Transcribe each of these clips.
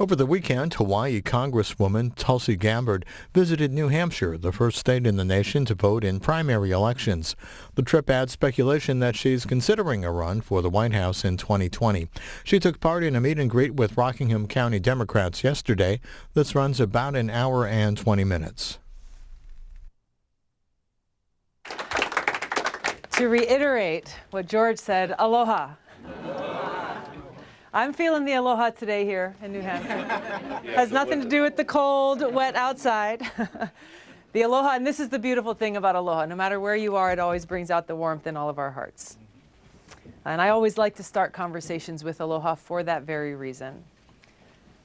Over the weekend, Hawaii Congresswoman Tulsi Gabbard visited New Hampshire, the first state in the nation to vote in primary elections. The trip adds speculation that she's considering a run for the White House in 2020. She took part in a meet and greet with Rockingham County Democrats yesterday. This runs about an hour and 20 minutes. To reiterate what George said, aloha. I'm feeling the aloha today here in New Hampshire. Has nothing to do with the cold, wet outside. The aloha, and this is the beautiful thing about aloha. No matter where you are, it always brings out the warmth in all of our hearts. And I always like to start conversations with aloha for that very reason.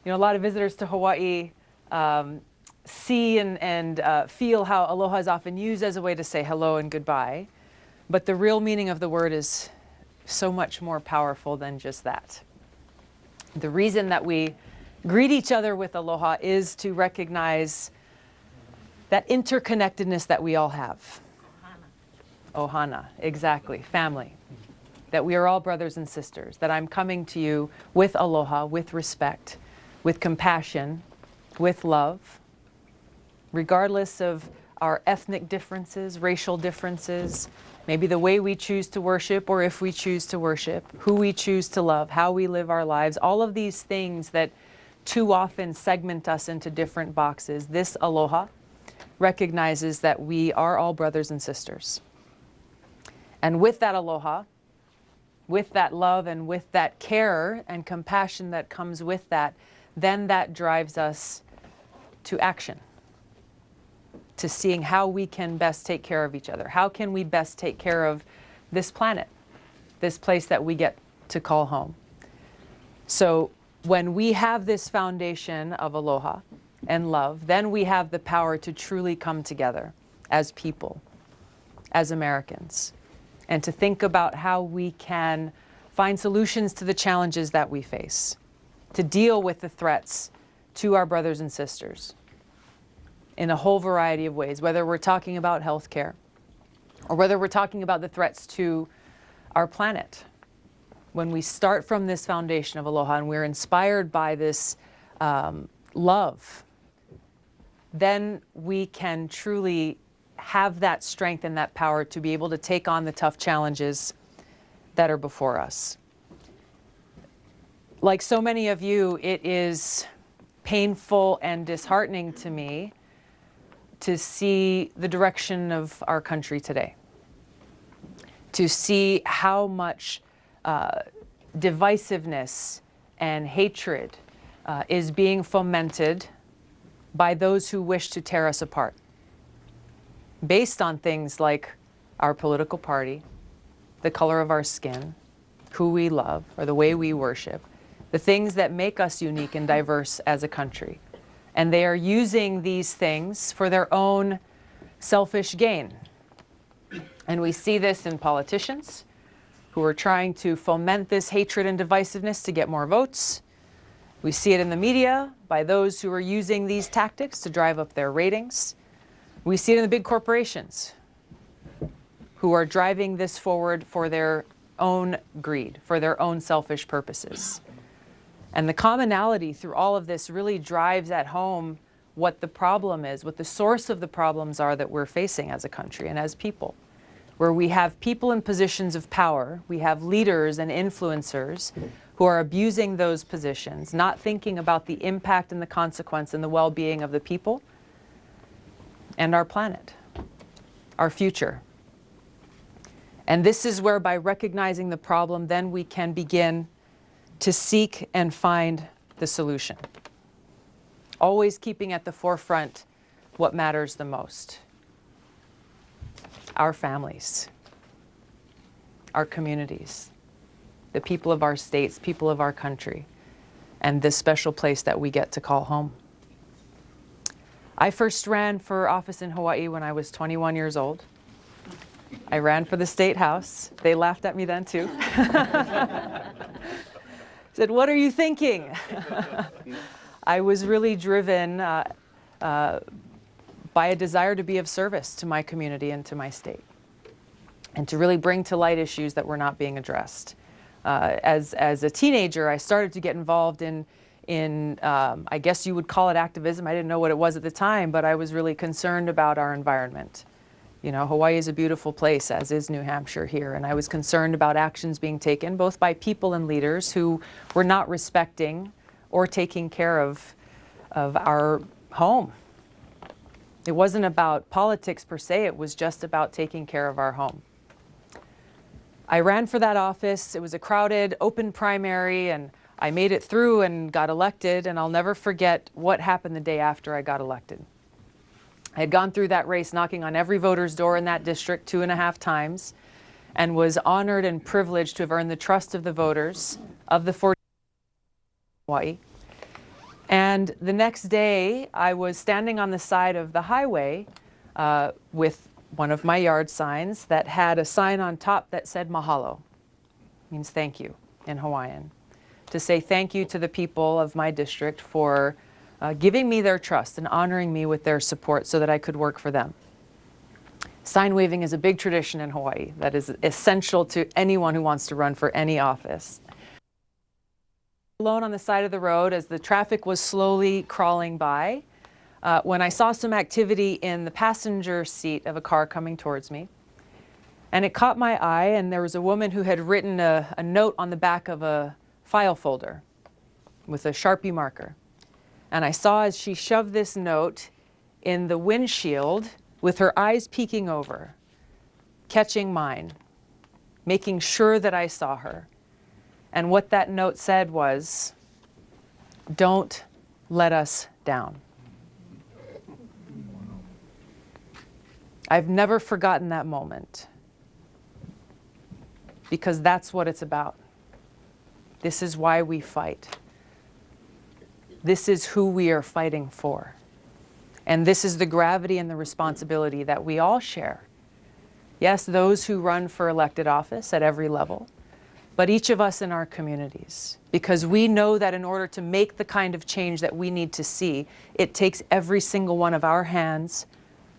You know, a lot of visitors to Hawaii see and feel how aloha is often used as a way to say hello and goodbye. But the real meaning of the word is so much more powerful than just that. The reason that we greet each other with aloha is to recognize that interconnectedness that we all have. Ohana, exactly, family. That we are all brothers and sisters. That I'm coming to you with aloha, with respect, with compassion, with love, regardless of our ethnic differences, racial differences, maybe the way we choose to worship, or if we choose to worship, who we choose to love, how we live our lives, all of these things that too often segment us into different boxes. This aloha recognizes that we are all brothers and sisters. And with that aloha, with that love and with that care and compassion that comes with that, then that drives us to action. To seeing how we can best take care of each other. How can we best take care of this planet, this place that we get to call home? So when we have this foundation of aloha and love, then we have the power to truly come together as people, as Americans, and to think about how we can find solutions to the challenges that we face, to deal with the threats to our brothers and sisters in a whole variety of ways, whether we're talking about healthcare or whether we're talking about the threats to our planet. When we start from this foundation of aloha and we're inspired by this love, then we can truly have that strength and that power to be able to take on the tough challenges that are before us. Like so many of you, it is painful and disheartening to me to see the direction of our country today, to see how much divisiveness and hatred is being fomented by those who wish to tear us apart, based on things like our political party, the color of our skin, who we love, or the way we worship, the things that make us unique and diverse as a country. And they are using these things for their own selfish gain. And we see this in politicians who are trying to foment this hatred and divisiveness to get more votes. We see it in the media by those who are using these tactics to drive up their ratings. We see it in the big corporations who are driving this forward for their own greed, for their own selfish purposes. And the commonality through all of this really drives at home what the problem is, what the source of the problems are that we're facing as a country and as people, where we have people in positions of power, we have leaders and influencers who are abusing those positions, not thinking about the impact and the consequence and the well-being of the people and our planet, our future. And this is where, by recognizing the problem, then we can begin to seek and find the solution. Always keeping at the forefront what matters the most. Our families, our communities, the people of our states, people of our country, and this special place that we get to call home. I first ran for office in Hawaii when I was 21 years old. I ran for the state house. They laughed at me then too. Said, "What are you thinking?" I was really driven by a desire to be of service to my community and to my state, and to really bring to light issues that were not being addressed. As a teenager, I started to get involved in in, I guess you would call it activism. I didn't know what it was at the time, but I was really concerned about our environment. You know, Hawaii is a beautiful place, as is New Hampshire here, and I was concerned about actions being taken both by people and leaders who were not respecting or taking care of our home. It wasn't about politics per se, it was just about taking care of our home. I ran for that office. It was a crowded, open primary, and I made it through and got elected, and I'll never forget what happened the day after I got elected. I had gone through that race knocking on every voter's door in that district 2.5 times and was honored and privileged to have earned the trust of the voters of the 40 Hawaii. And the next day, I was standing on the side of the highway with one of my yard signs that had a sign on top that said mahalo, means thank you in Hawaiian, to say thank you to the people of my district for giving me their trust and honoring me with their support so that I could work for them. Sign waving is a big tradition in Hawaii that is essential to anyone who wants to run for any office. Alone on the side of the road as the traffic was slowly crawling by, when I saw some activity in the passenger seat of a car coming towards me. And it caught my eye, and there was a woman who had written a note on the back of a file folder with a Sharpie marker. And I saw as she shoved this note in the windshield with her eyes peeking over, catching mine, making sure that I saw her. And what that note said was, "Don't let us down." I've never forgotten that moment, because that's what it's about. This is why we fight. This is who we are fighting for. And this is the gravity and the responsibility that we all share. Yes, those who run for elected office at every level, but each of us in our communities, because we know that in order to make the kind of change that we need to see, it takes every single one of our hands,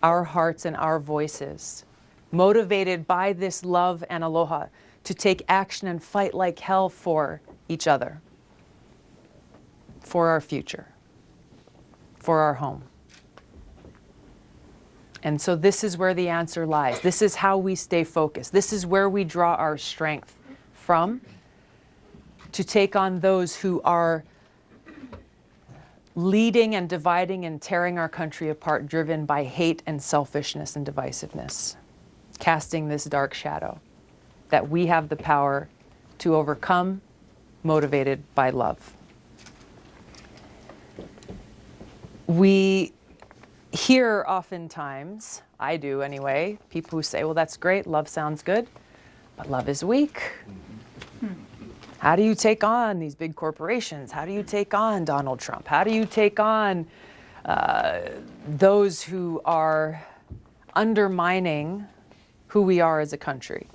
our hearts, and our voices, motivated by this love and aloha, to take action and fight like hell for each other, for our future, for our home. And so this is where the answer lies. This is how we stay focused. This is where we draw our strength from to take on those who are leading and dividing and tearing our country apart, driven by hate and selfishness and divisiveness, casting this dark shadow that we have the power to overcome, motivated by love. We hear oftentimes, I do anyway, people who say, well, that's great, love sounds good, but love is weak. How do you take on these big corporations? How do you take on Donald Trump? How do you take on those who are undermining who we are as a country?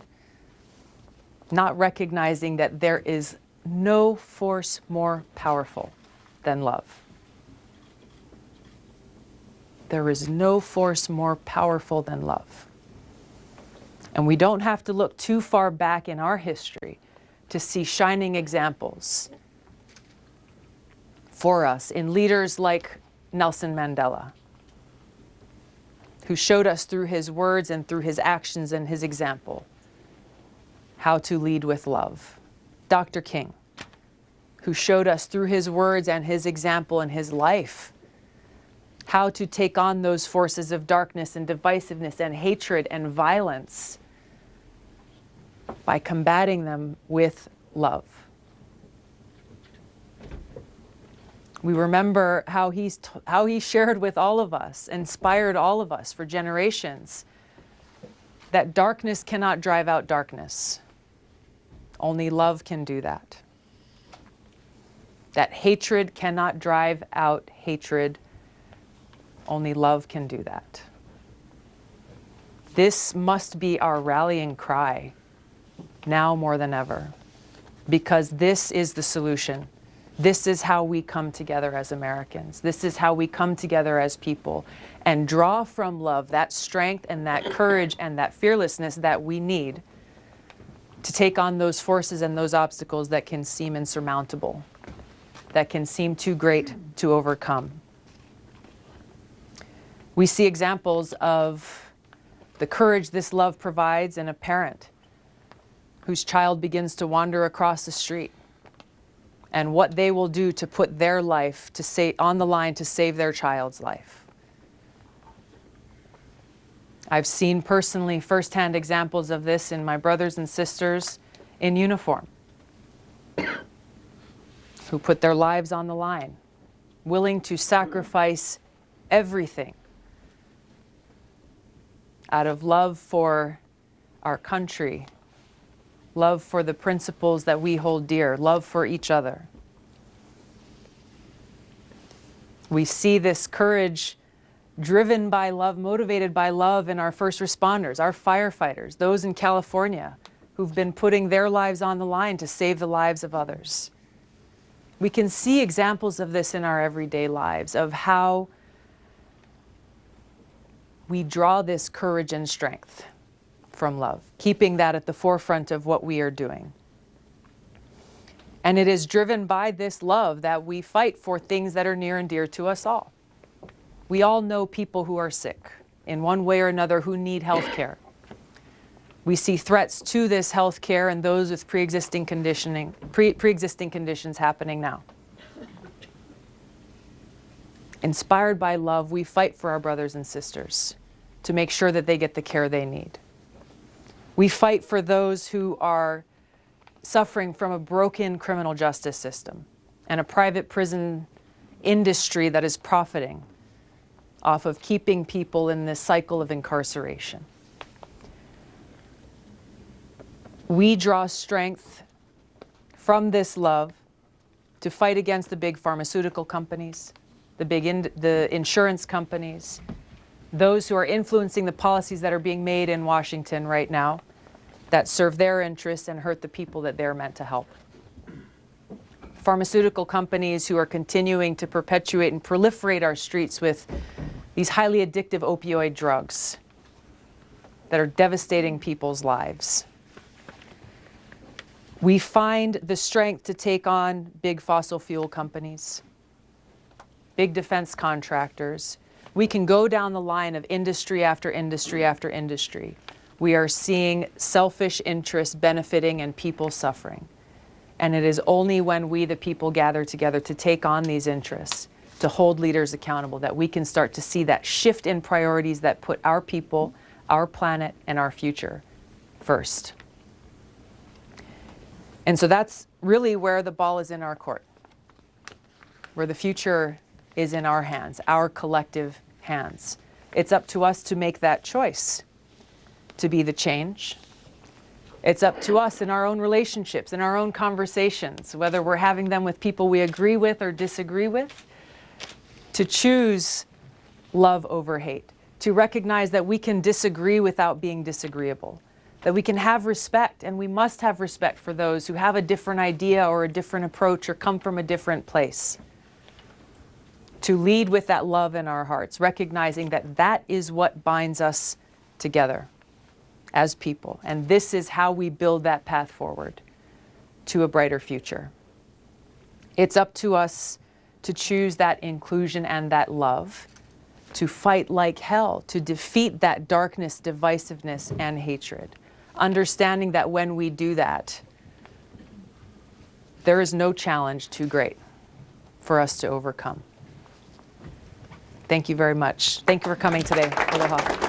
Not recognizing that there is no force more powerful than love. There is no force more powerful than love. And we don't have to look too far back in our history to see shining examples for us in leaders like Nelson Mandela, who showed us through his words and through his actions and his example how to lead with love. Dr. King, who showed us through his words and his example and his life how to take on those forces of darkness and divisiveness and hatred and violence by combating them with love. We remember how he shared with all of us, inspired all of us for generations, that darkness cannot drive out darkness. Only love can do that. That hatred cannot drive out hatred. Only love can do that. This must be our rallying cry now more than ever, because this is the solution. This is how we come together as Americans. This is how we come together as people and draw from love that strength and that courage and that fearlessness that we need to take on those forces and those obstacles that can seem insurmountable. that can seem too great to overcome. We see examples of the courage this love provides in a parent whose child begins to wander across the street, and what they will do to put their life on the line to save their child's life. I've seen personally firsthand examples of this in my brothers and sisters in uniform who put their lives on the line, willing to sacrifice everything out of love for our country, love for the principles that we hold dear, love for each other. We see this courage driven by love, motivated by love in our first responders, our firefighters, those in California who've been putting their lives on the line to save the lives of others. We can see examples of this in our everyday lives, of how we draw this courage and strength from love, keeping that at the forefront of what we are doing. And it is driven by this love that we fight for things that are near and dear to us all. We all know people who are sick in one way or another who need health care. We see threats to this health care and those with pre-existing conditions happening now. Inspired by love, we fight for our brothers and sisters to make sure that they get the care they need. We fight for those who are suffering from a broken criminal justice system and a private prison industry that is profiting off of keeping people in this cycle of incarceration. We draw strength from this love to fight against the big pharmaceutical companies, the insurance companies, those who are influencing the policies that are being made in Washington right now that serve their interests and hurt the people that they're meant to help. Pharmaceutical companies who are continuing to perpetuate and proliferate our streets with these highly addictive opioid drugs that are devastating people's lives. We find the strength to take on big fossil fuel companies, big defense contractors. We can go down the line of industry after industry after industry. We are seeing selfish interests benefiting and people suffering. And it is only when we, the people, gather together to take on these interests, to hold leaders accountable, that we can start to see that shift in priorities that put our people, our planet, and our future first. And so that's really where the ball is in our court, where the future is in our hands, our collective hands. It's up to us to make that choice, to be the change. It's up to us in our own relationships, in our own conversations, whether we're having them with people we agree with or disagree with, to choose love over hate, to recognize that we can disagree without being disagreeable, that we can have respect, and we must have respect for those who have a different idea or a different approach or come from a different place. To lead with that love in our hearts, recognizing that that is what binds us together as people. And this is how we build that path forward to a brighter future. It's up to us to choose that inclusion and that love, to fight like hell, to defeat that darkness, divisiveness, and hatred. Understanding that when we do that, there is no challenge too great for us to overcome. Thank you very much. Thank you for coming today. Aloha. Thank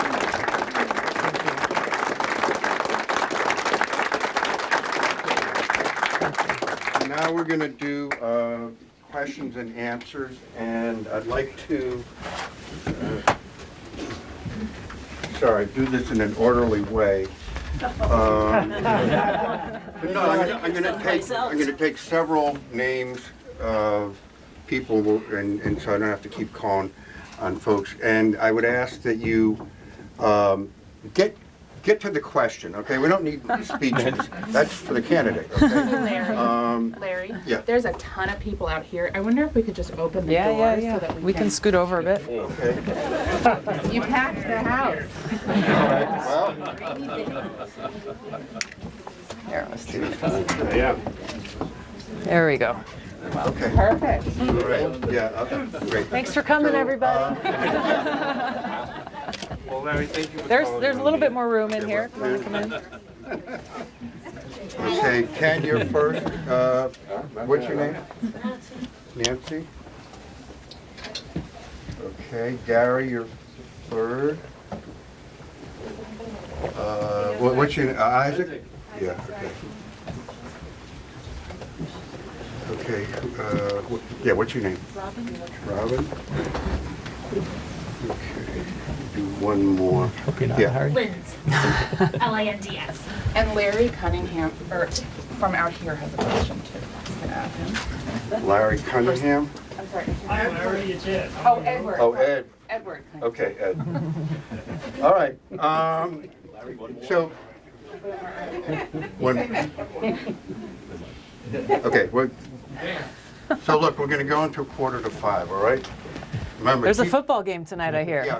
you. Now we're going to do questions and answers, and I'd like to do this in an orderly way. I'm going to take several names of people, and so I don't have to keep calling on folks. And I would ask that you get to the question, okay? We don't need speeches. That's for the candidate, okay? Larry, yeah. There's a ton of people out here. I wonder if we could just open the doors so that we can scoot over a bit. Okay. You packed the house. All right, well. Here, let's do it. Yeah. There we go. well. Okay. Perfect. All right. Yeah. Okay. Great. Thanks for coming, So, everybody. Well, Larry, thank you for There's calling a on little me. bit more room in here. If you want to come in. Okay, Ken, you're first. What's your name? Nancy. Okay, Gary, you're third. What's your Isaac? Yeah. Okay. Okay. Yeah. What's your name? Robin. Robin. Okay. Do one more. Hope you're not in a hurry. Linds. Linds. And Larry Cunningham, from out here, has a question too. Can I ask him? Larry Cunningham. I'm sorry. Larry, it's Ed. Oh, Edward. Oh, Ed. Edward. Okay, Ed. All right. So, okay. So look, we're going to go into 4:45. All right. Remember. There's a football game tonight, I hear. Yeah.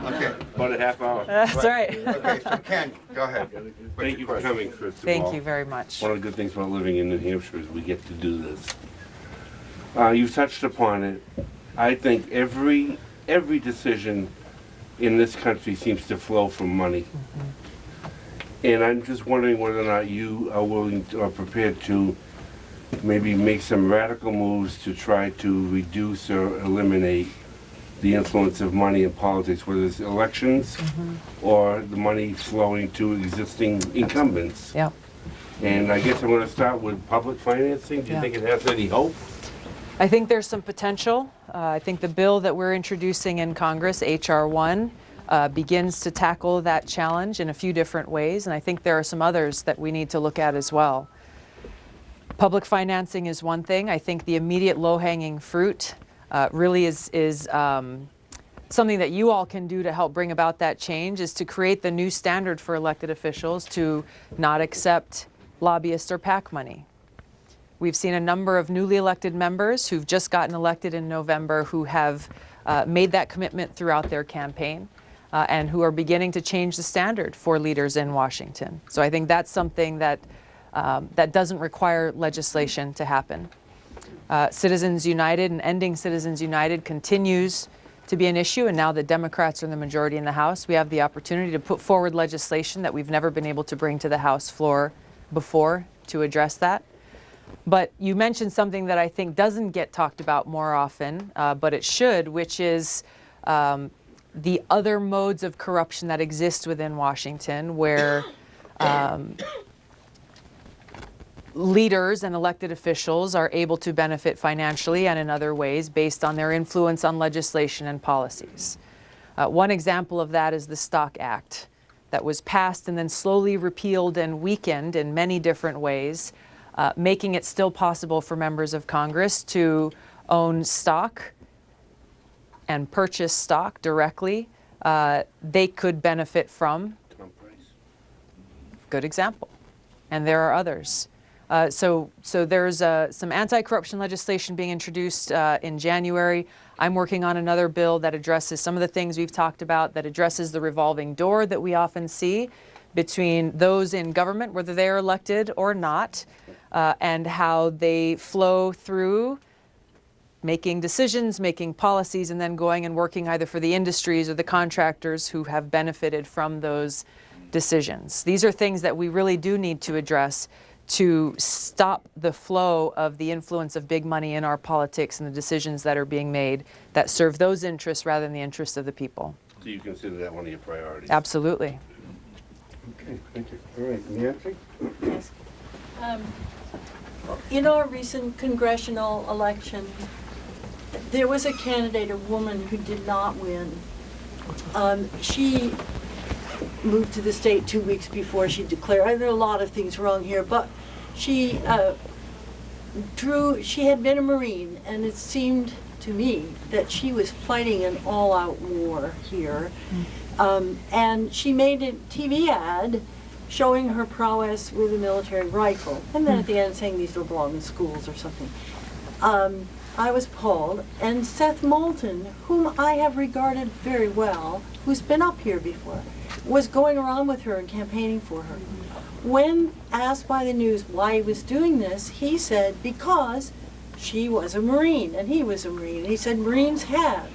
Okay. About a half hour. That's right. Okay. So Ken, go ahead. Thank you for coming, first of all. Thank you very much. One of the good things about living in New Hampshire is we get to do this. You've touched upon it. I think every decision in this country seems to flow from money. And I'm just wondering whether or not you are willing or prepared to maybe make some radical moves to try to reduce or eliminate the influence of money in politics, whether it's elections or the money flowing to existing incumbents. Yeah. And I guess I'm going to start with public financing. Do you Yeah. think it has any hope? I think there's some potential. I think the bill that we're introducing in Congress, H.R. 1, begins to tackle that challenge in a few different ways, and I think there are some others that we need to look at as well. Public financing is one thing. I think the immediate low-hanging fruit really is something that you all can do to help bring about that change, is to create the new standard for elected officials to not accept lobbyists or PAC money. We've seen a number of newly elected members who've just gotten elected in November who have made that commitment throughout their campaign and who are beginning to change the standard for leaders in Washington. So I think that's something that that doesn't require legislation to happen. Citizens United and ending Citizens United continues to be an issue, and now that Democrats are in the majority in the House, we have the opportunity to put forward legislation that we've never been able to bring to the House floor before to address that. But you mentioned something that I think doesn't get talked about more often, but it should, which is the other modes of corruption that exist within Washington, where leaders and elected officials are able to benefit financially and in other ways based on their influence on legislation and policies. One example of that is the Stock Act that was passed and then slowly repealed and weakened in many different ways, making it still possible for members of Congress to own stock and purchase stock directly. They could benefit from. Good example. And there are others. So there's some anti-corruption legislation being introduced in January. I'm working on another bill that addresses some of the things we've talked about, that addresses the revolving door that we often see between those in government, whether they are elected or not, and how they flow through making decisions, making policies, and then going and working either for the industries or the contractors who have benefited from those decisions. These are things that we really do need to address to stop the flow of the influence of big money in our politics and the decisions that are being made that serve those interests rather than the interests of the people. Do you consider that one of your priorities? Absolutely. Okay, thank you. All right, Nancy? Yes. In our recent congressional election, there was a candidate, a woman, who did not win. She moved to the state 2 weeks before she declared. There are a lot of things wrong here, but she had been a Marine, and it seemed to me that she was fighting an all-out war here. And she made a TV ad showing her prowess with a military rifle, and then at the end saying these don't belong in schools or something. I was appalled, and Seth Moulton, whom I have regarded very well, who's been up here before, was going around with her and campaigning for her. When asked by the news why he was doing this, he said because she was a Marine and he was a Marine. And he said Marines have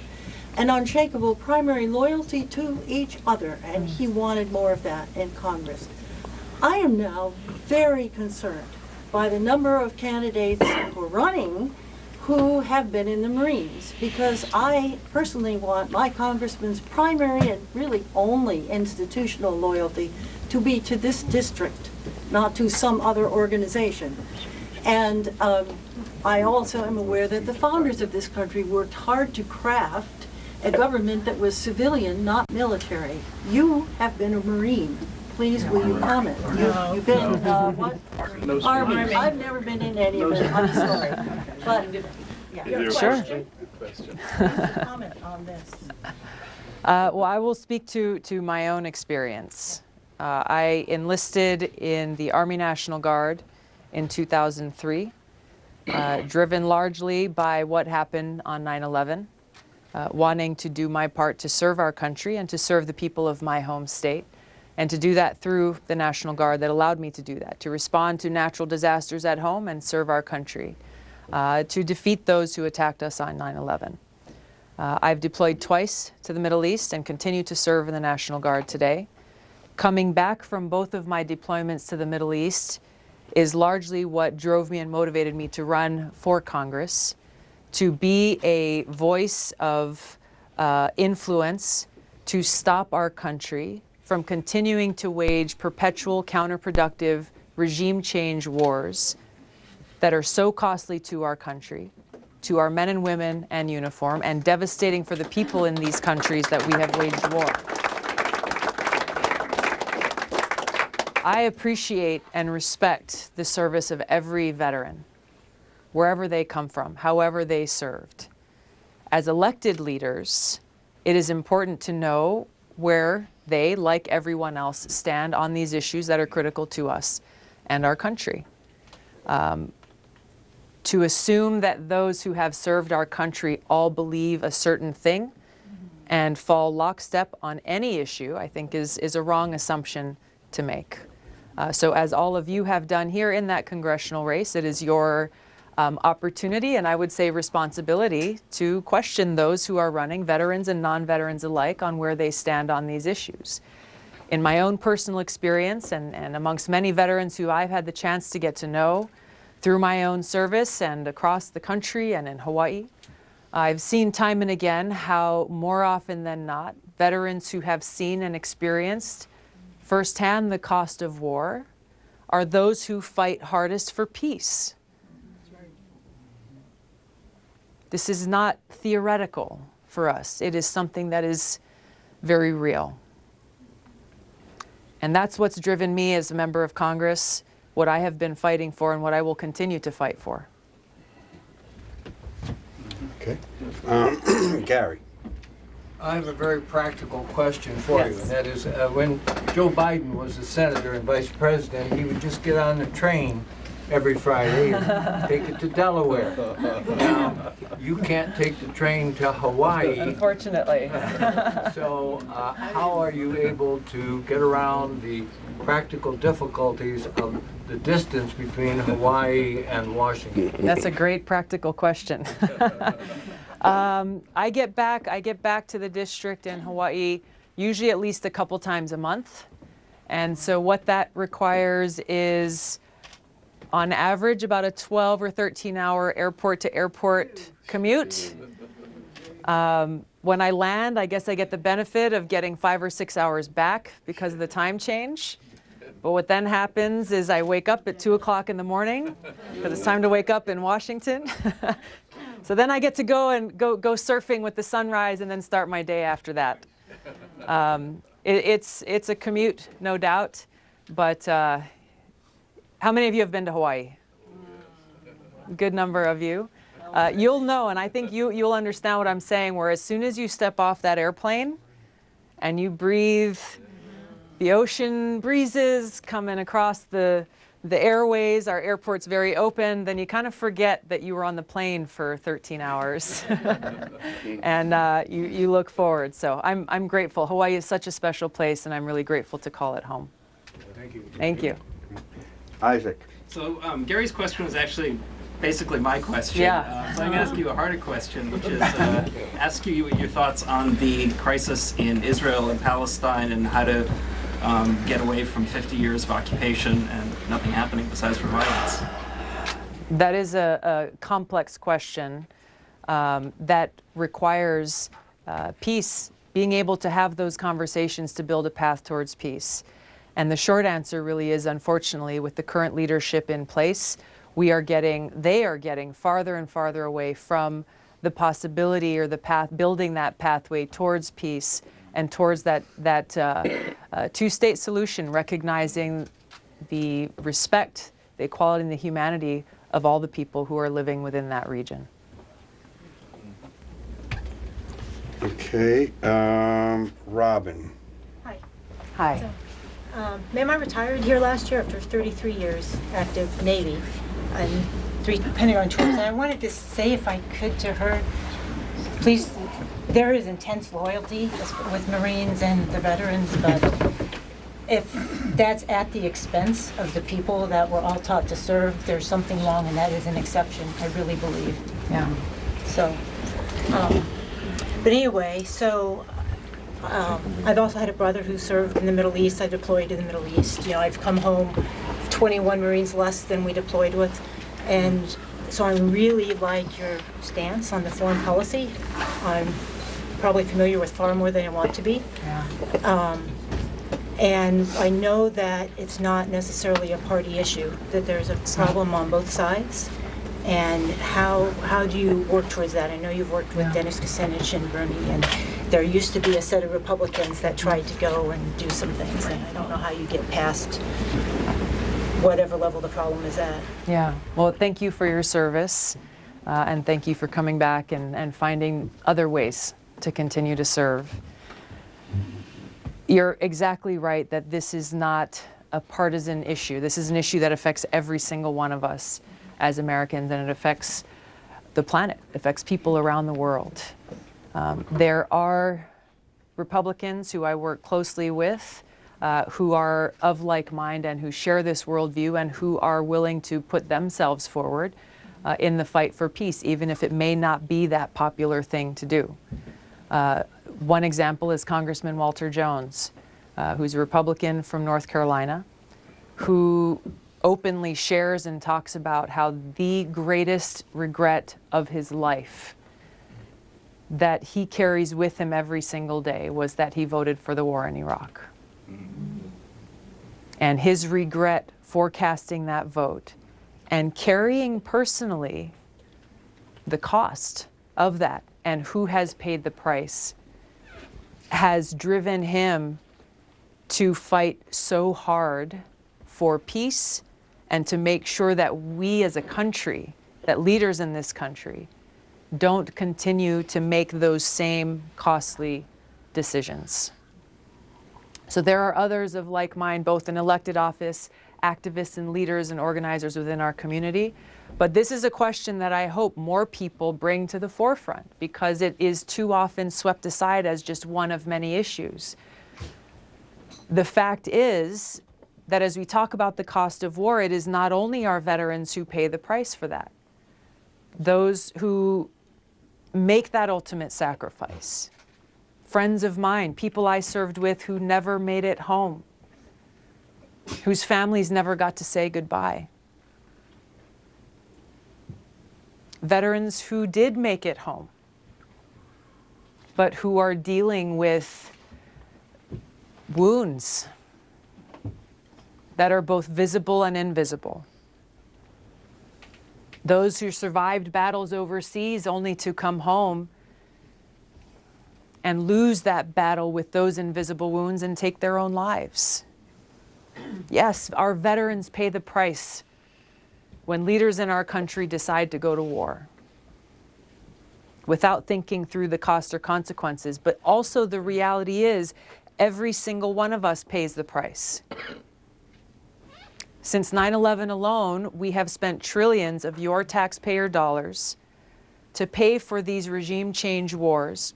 an unshakable primary loyalty to each other, and he wanted more of that in Congress. I am now very concerned by the number of candidates who are running who have been in the Marines, because I personally want my congressman's primary and really only institutional loyalty to be to this district, not to some other organization. And I also am aware that the founders of this country worked hard to craft a government that was civilian, not military. You have been a Marine. Please, will you comment? You've been, what? Army. I've never been in any of it, I'm sorry. But, yeah. Is Sure. there a question? Comment on this. Well, I will speak to my own experience. I enlisted in the Army National Guard in 2003, driven largely by what happened on 9/11, wanting to do my part to serve our country and to serve the people of my home state, and to do that through the National Guard that allowed me to do that, to respond to natural disasters at home and serve our country, to defeat those who attacked us on 9/11. I've deployed twice to the Middle East and continue to serve in the National Guard today. Coming back from both of my deployments to the Middle East is largely what drove me and motivated me to run for Congress, to be a voice of influence to stop our country from continuing to wage perpetual counterproductive regime change wars that are so costly to our country, to our men and women in uniform, and devastating for the people in these countries that we have waged war. I appreciate and respect the service of every veteran, wherever they come from, however they served. As elected leaders, it is important to know where they, like everyone else, stand on these issues that are critical to us and our country. To assume that those who have served our country all believe a certain thing and fall lockstep on any issue, I think is a wrong assumption to make. So as all of you have done here in that congressional race, it is your opportunity, and I would say responsibility, to question those who are running, veterans and non-veterans alike, on where they stand on these issues. In my own personal experience, and amongst many veterans who I've had the chance to get to know through my own service and across the country and in Hawaii, I've seen time and again how more often than not, veterans who have seen and experienced firsthand the cost of war are those who fight hardest for peace. This is not theoretical for us. It is something that is very real. And that's what's driven me as a member of Congress, what I have been fighting for and what I will continue to fight for. Okay. Gary. I have a very practical question for you, and that is, when Joe Biden was a senator and vice president, he would just get on the train every Friday and take it to Delaware. Now, you can't take the train to Hawaii. Unfortunately. So how are you able to get around the practical difficulties of the distance between Hawaii and Washington? That's a great practical question. I get back to the district in Hawaii usually at least a couple times a month. And so what that requires is, on average, about a 12 or 13-hour airport-to-airport commute. When I land, I guess I get the benefit of getting 5 or 6 hours back because of the time change. But what then happens is I wake up at 2 o'clock in the morning because it's time to wake up in Washington. So then I get to go surfing with the sunrise and then start my day after that. It's a commute, no doubt. But how many of you have been to Hawaii? A good number of you. You'll know, and I think you'll understand what I'm saying, where as soon as you step off that airplane and you breathe the ocean breezes coming across the the airways, our airport's very open, then you kind of forget that you were on the plane for 13 hours. And you look forward. So I'm grateful. Hawaii is such a special place, and I'm really grateful to call it home. Thank you. Thank you. Isaac. So Gary's question was actually basically my question. Yeah. So I'm going to ask you a harder question, which is ask you your thoughts on the crisis in Israel and Palestine and how to get away from 50 years of occupation and nothing happening besides for violence. That is a complex question that requires peace, being able to have those conversations to build a path towards peace. And the short answer really is, unfortunately, with the current leadership in place, they are getting farther and farther away from the possibility or the path, building that pathway towards peace and towards that two-state solution, recognizing the respect, the equality, and the humanity of all the people who are living within that region. Okay, Robin. Hi. Hi. Ma'am, I retired here last year after 33 years active Navy and 3 Pentagon tours. And I wanted to say, if I could, to her, please, there is intense loyalty with Marines and the veterans, but if that's at the expense of the people that we're all taught to serve, there's something wrong, and that is an exception, I really believe. Yeah. So, but anyway, so I've also had a brother who served in the Middle East. I deployed in the Middle East. You know, I've come home 21 Marines less than we deployed with. And so I really like your stance on the foreign policy. I'm probably familiar with far more than I want to be. Yeah. And I know that it's not necessarily a party issue, that there's a problem on both sides. And how do you work towards that? I know you've worked with Dennis Kucinich and Bernie, and there used to be a set of Republicans that tried to go and do some things, and I don't know how you get past whatever level the problem is at. Yeah. Well, thank you for your service, and thank you for coming back and finding other ways to continue to serve. You're exactly right that this is not a partisan issue. This is an issue that affects every single one of us as Americans, and it affects the planet, affects people around the world. There are Republicans who I work closely with who are of like mind and who share this worldview and who are willing to put themselves forward in the fight for peace, even if it may not be that popular thing to do. One example is Congressman Walter Jones, who's a Republican from North Carolina, who openly shares and talks about how the greatest regret of his life that he carries with him every single day was that he voted for the war in Iraq. And his regret for casting that vote and carrying personally the cost of that and who has paid the price has driven him to fight so hard for peace and to make sure that we as a country, that leaders in this country, don't continue to make those same costly decisions. So there are others of like mind, both in elected office, activists and leaders and organizers within our community. But this is a question that I hope more people bring to the forefront, because it is too often swept aside as just one of many issues. The fact is that as we talk about the cost of war, it is not only our veterans who pay the price for that. Those who make that ultimate sacrifice. Friends of mine, people I served with who never made it home, whose families never got to say goodbye. Veterans who did make it home, but who are dealing with wounds that are both visible and invisible. Those who survived battles overseas only to come home and lose that battle with those invisible wounds and take their own lives. Yes, our veterans pay the price when leaders in our country decide to go to war without thinking through the cost or consequences. But also the reality is every single one of us pays the price. Since 9/11 alone, we have spent trillions of your taxpayer dollars to pay for these regime change wars,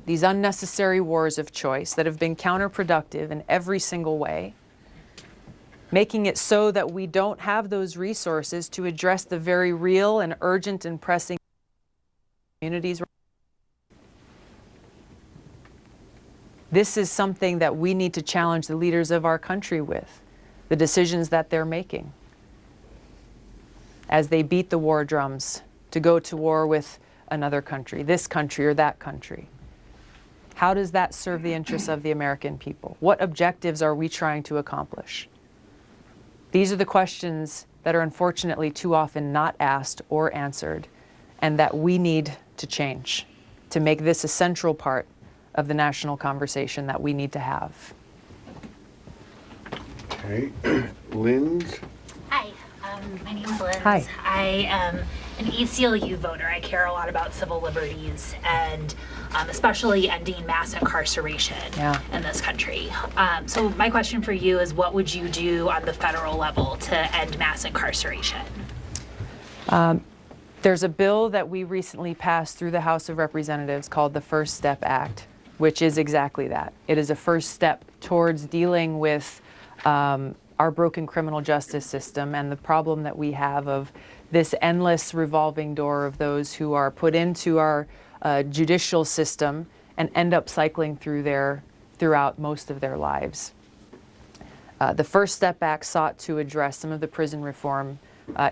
these unnecessary wars of choice that have been counterproductive in every single way, making it so that we don't have those resources to address the very real and urgent and pressing communities. This is something that we need to challenge the leaders of our country with, the decisions that they're making as they beat the war drums to go to war with another country, this country or that country. How does that serve the interests of the American people? What objectives are we trying to accomplish? These are the questions that are unfortunately too often not asked or answered, and that we need to change to make this a central part of the national conversation that we need to have. Okay. Lynn's? Hi, my name's Liz. Hi. I am an ACLU voter. I care a lot about civil liberties and especially ending mass incarceration in this country. So my question for you is, what would you do on the federal level to end mass incarceration? There's a bill that we recently passed through the House of Representatives called the First Step Act, which is exactly that. It is a first step towards dealing with our broken criminal justice system and the problem that we have of this endless revolving door of those who are put into our judicial system and end up cycling throughout most of their lives. The First Step Act sought to address some of the prison reform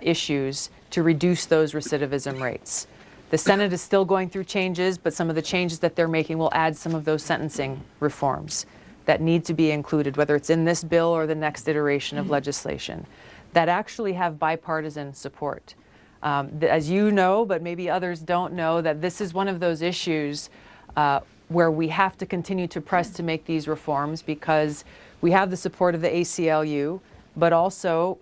issues to reduce those recidivism rates. The Senate is still going through changes, but some of the changes that they're making will add some of those sentencing reforms that need to be included, whether it's in this bill or the next iteration of legislation, that actually have bipartisan support. As you know, but maybe others don't know, that this is one of those issues where we have to continue to press to make these reforms, because we have the support of the ACLU, but also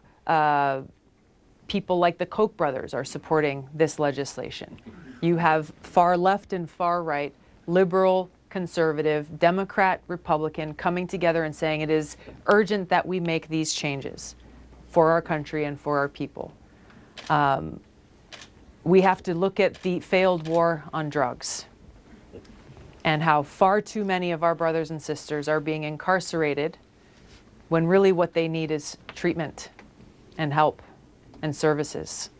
people like the Koch brothers are supporting this legislation. You have far left and far right, liberal, conservative, Democrat, Republican coming together and saying it is urgent that we make these changes for our country and for our people. We have to look at the failed war on drugs and how far too many of our brothers and sisters are being incarcerated when really what they need is treatment and help and services.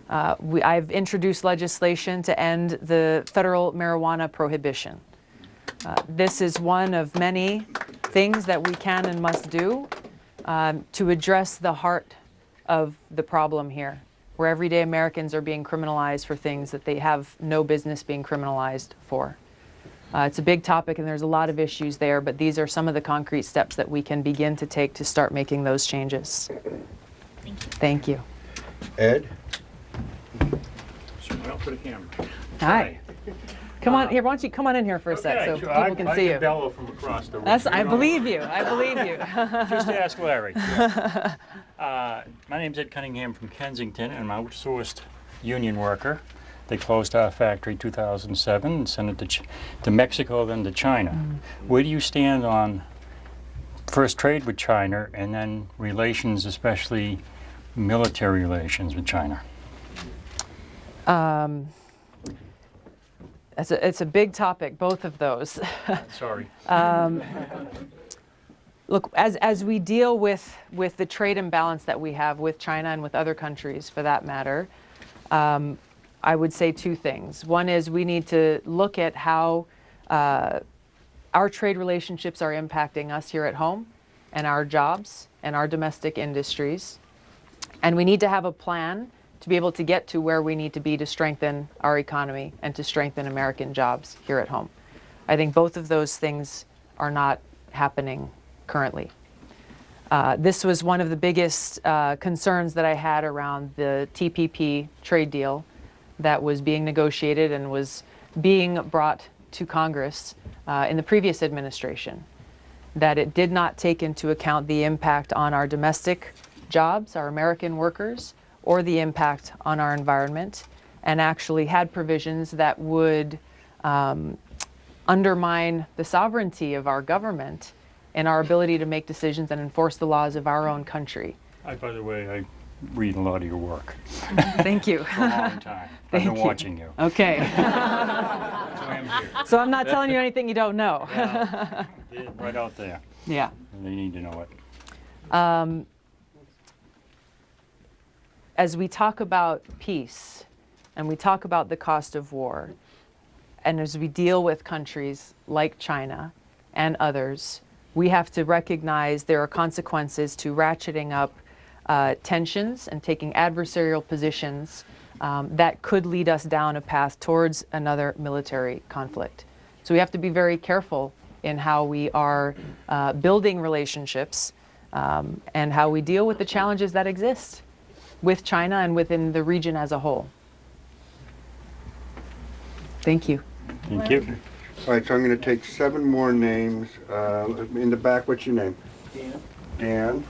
I've introduced legislation to end the federal marijuana prohibition. This is one of many things that we can and must do to address the heart of the problem here, where everyday Americans are being criminalized for things that they have no business being criminalized for. It's a big topic and there's a lot of issues there, but these are some of the concrete steps that we can begin to take to start making those changes. Thank you. Ed? Smile for the camera. Hi. Come on here. Why don't you come on in here for a sec so people can see you. I can bellow from across the room. I believe you. I believe you. Just ask Larry. My name's Ed Cunningham from Kensington, and I'm an outsourced union worker. They closed our factory in 2007 and sent it to Mexico, then to China. Where do you stand on first trade with China and then relations, especially military relations with China? It's a big topic, both of those. Sorry. Look, as we deal with the trade imbalance that we have with China and with other countries, for that matter, I would say two things. One is we need to look at how our trade relationships are impacting us here at home and our jobs and our domestic industries. And we need to have a plan to be able to get to where we need to be to strengthen our economy and to strengthen American jobs here at home. I think both of those things are not happening currently. This was one of the biggest concerns that I had around the TPP trade deal that was being negotiated and was being brought to Congress in the previous administration, that it did not take into account the impact on our domestic jobs, our American workers, or the impact on our environment, and actually had provisions that would undermine the sovereignty of our government in our ability to make decisions and enforce the laws of our own country. By the way, I read a lot of your work. Thank you. For a long time. I've been watching you. Okay. That's why I'm here. So I'm not telling you anything you don't know. Yeah, right out there. Yeah. And they need to know it. As we talk about peace, and we talk about the cost of war, and as we deal with countries like China and others, we have to recognize there are consequences to ratcheting up tensions and taking adversarial positions that could lead us down a path towards another military conflict. So we have to be very careful in how we are building relationships and how we deal with the challenges that exist with China and within the region as a whole. Thank you. Thank you. All right, so I'm going to take 7 more names. In the back, what's your name? Dan. Dan.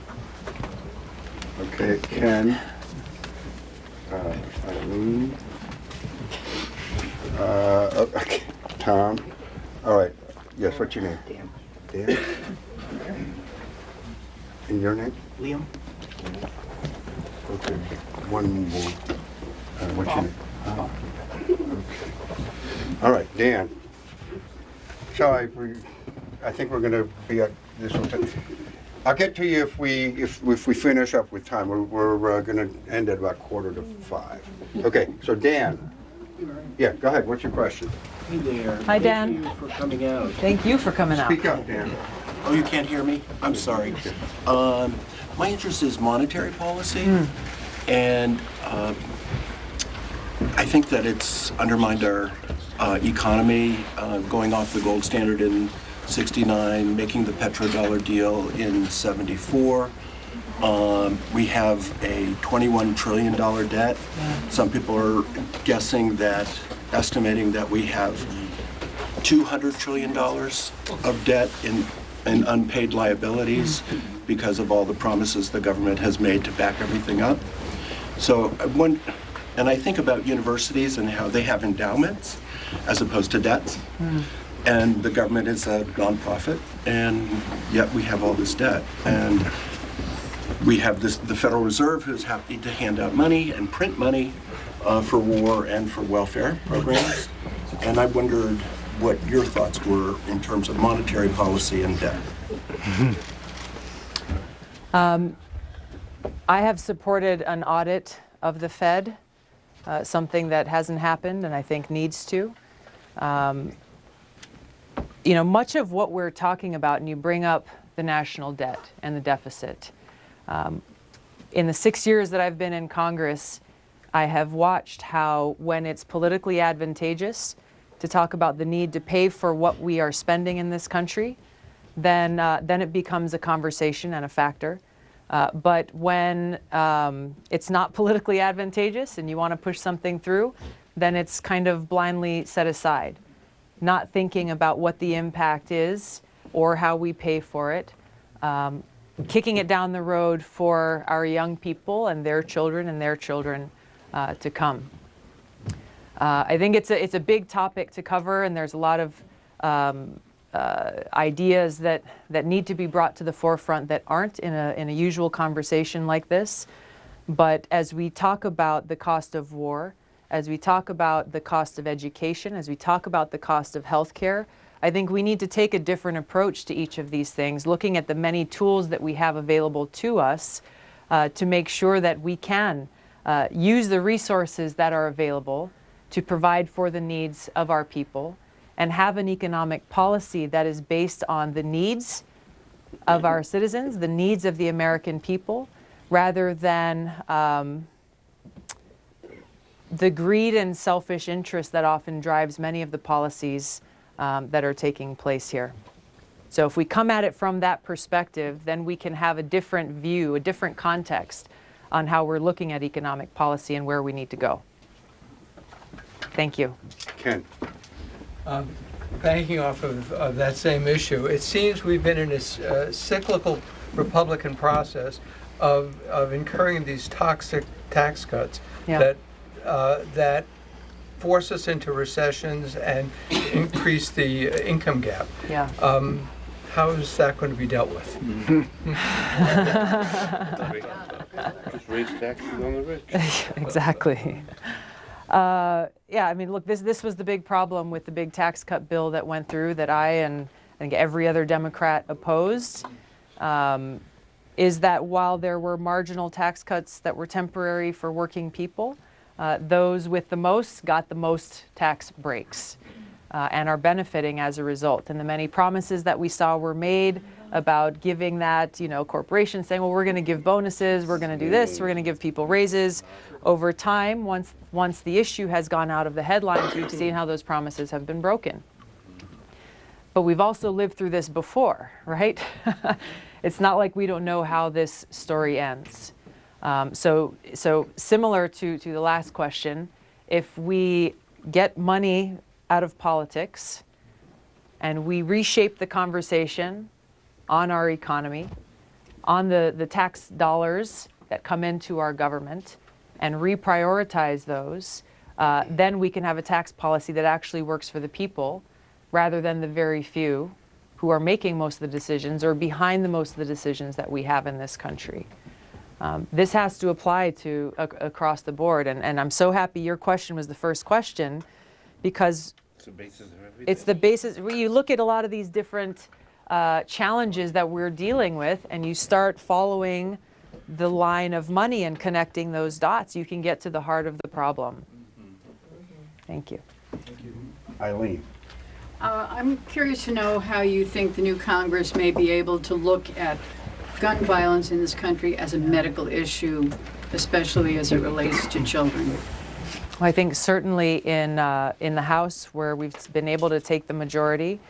Okay, Ken. Eileen. Okay, Tom. All right. Yes, what's your name? Dan. Dan. And your name? Liam. Okay. One more. What's your name? Okay. All right, Dan. So I think we're going to be at this. I'll get to you if we finish up with time. We're going to end at about 4:45. Okay. So Dan. Yeah. Go ahead. What's your question? Hey there. Hi, Dan. Thank you for coming out. Thank you for coming out. Speak up, Dan. Oh, you can't hear me? I'm sorry. My interest is monetary policy, and I think that it's undermined our economy, going off the gold standard in '69, making the petrodollar deal in '74. We have a $21 trillion debt. Some people are estimating that we have $200 trillion of debt in unpaid liabilities because of all the promises the government has made to back everything up. So I think about universities and how they have endowments as opposed to debts. And the government is a nonprofit, and yet we have all this debt. And we have the Federal Reserve, who's happy to hand out money and print money for war and for welfare programs. And I wondered what your thoughts were in terms of monetary policy and debt. I have supported an audit of the Fed, something that hasn't happened and I think needs to. You know, much of what we're talking about, and you bring up the national debt and the deficit. In the 6 years that I've been in Congress, I have watched how when it's politically advantageous to talk about the need to pay for what we are spending in this country, then it becomes a conversation and a factor. But when it's not politically advantageous and you want to push something through, then it's kind of blindly set aside, not thinking about what the impact is or how we pay for it, kicking it down the road for our young people and their children to come. I think it's a big topic to cover, and there's a lot of ideas that need to be brought to the forefront that aren't in a usual conversation like this. But as we talk about the cost of war, as we talk about the cost of education, as we talk about the cost of healthcare, I think we need to take a different approach to each of these things, looking at the many tools that we have available to us to make sure that we can use the resources that are available to provide for the needs of our people and have an economic policy that is based on the needs of our citizens, the needs of the American people, rather than the greed and selfish interest that often drives many of the policies that are taking place here. So if we come at it from that perspective, then we can have a different view, a different context on how we're looking at economic policy and where we need to go. Thank you. Ken. Banking off of that same issue, it seems we've been in a cyclical Republican process of incurring these toxic tax cuts that force us into recessions and increase the income gap. how is that going to be dealt with? Just raise taxes on the rich. Exactly. Yeah, I mean, look, this was the big problem with the big tax cut bill that went through that I and I think every other Democrat opposed, is that while there were marginal tax cuts that were temporary for working people, those with the most got the most tax breaks and are benefiting as a result. And the many promises that we saw were made about giving that, corporations saying, well, we're going to give bonuses, we're going to do this, we're going to give people raises. Over time, once the issue has gone out of the headlines, we've seen how those promises have been broken. But we've also lived through this before, right? It's not like we don't know how this story ends. So similar to the last question, if we get money out of politics and we reshape the conversation on our economy, on the tax dollars that come into our government, and reprioritize those, then we can have a tax policy that actually works for the people rather than the very few who are making most of the decisions or behind the most of the decisions that we have in this country. This has to apply to across the board, and I'm so happy your question was the first question, because It's the basis of everything. it's the basis. When you look at a lot of these different challenges that we're dealing with, and you start following the line of money and connecting those dots, you can get to the heart of the problem. Thank you. Eileen. I'm curious to know how you think the new Congress may be able to look at gun violence in this country as a medical issue, especially as it relates to children. Well, I think certainly in the House, where we've been able to take the majority,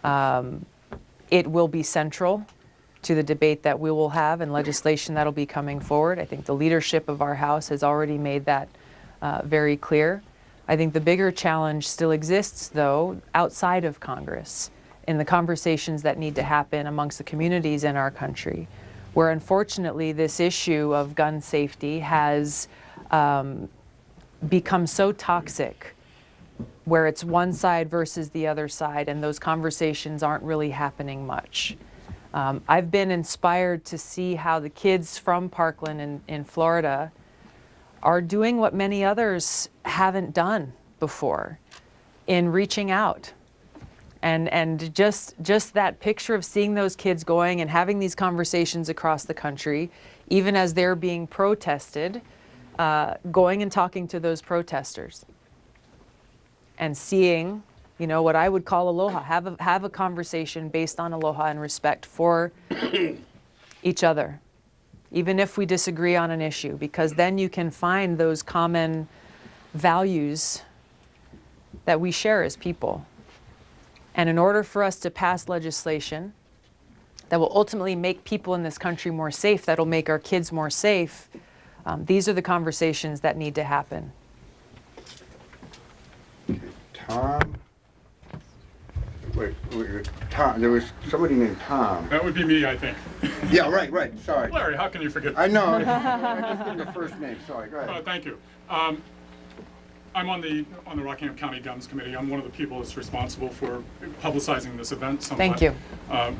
it will be central to the debate that we will have and legislation that'll be coming forward. I think the leadership of our House has already made that very clear. I think the bigger challenge still exists, though, outside of Congress, in the conversations that need to happen amongst the communities in our country, where unfortunately this issue of gun safety has become so toxic, where it's one side versus the other side, and those conversations aren't really happening much. I've been inspired to see how the kids from Parkland in Florida are doing what many others haven't done before in reaching out. And just that picture of seeing those kids going and having these conversations across the country, even as they're being protested, going and talking to those protesters and seeing, what I would call aloha, have a conversation based on aloha and respect for each other, even if we disagree on an issue, because then you can find those common values that we share as people. And in order for us to pass legislation that will ultimately make people in this country more safe, that'll make our kids more safe, these are the conversations that need to happen. Okay, Tom. Wait, Tom, there was somebody named Tom. That would be me, I think. Yeah, right, sorry. Larry, how can you forget? I know, I just did the first name, sorry, go ahead. Thank you. I'm on the Rockingham County Dems Committee. I'm one of the people that's responsible for publicizing this event somewhat. Thank you.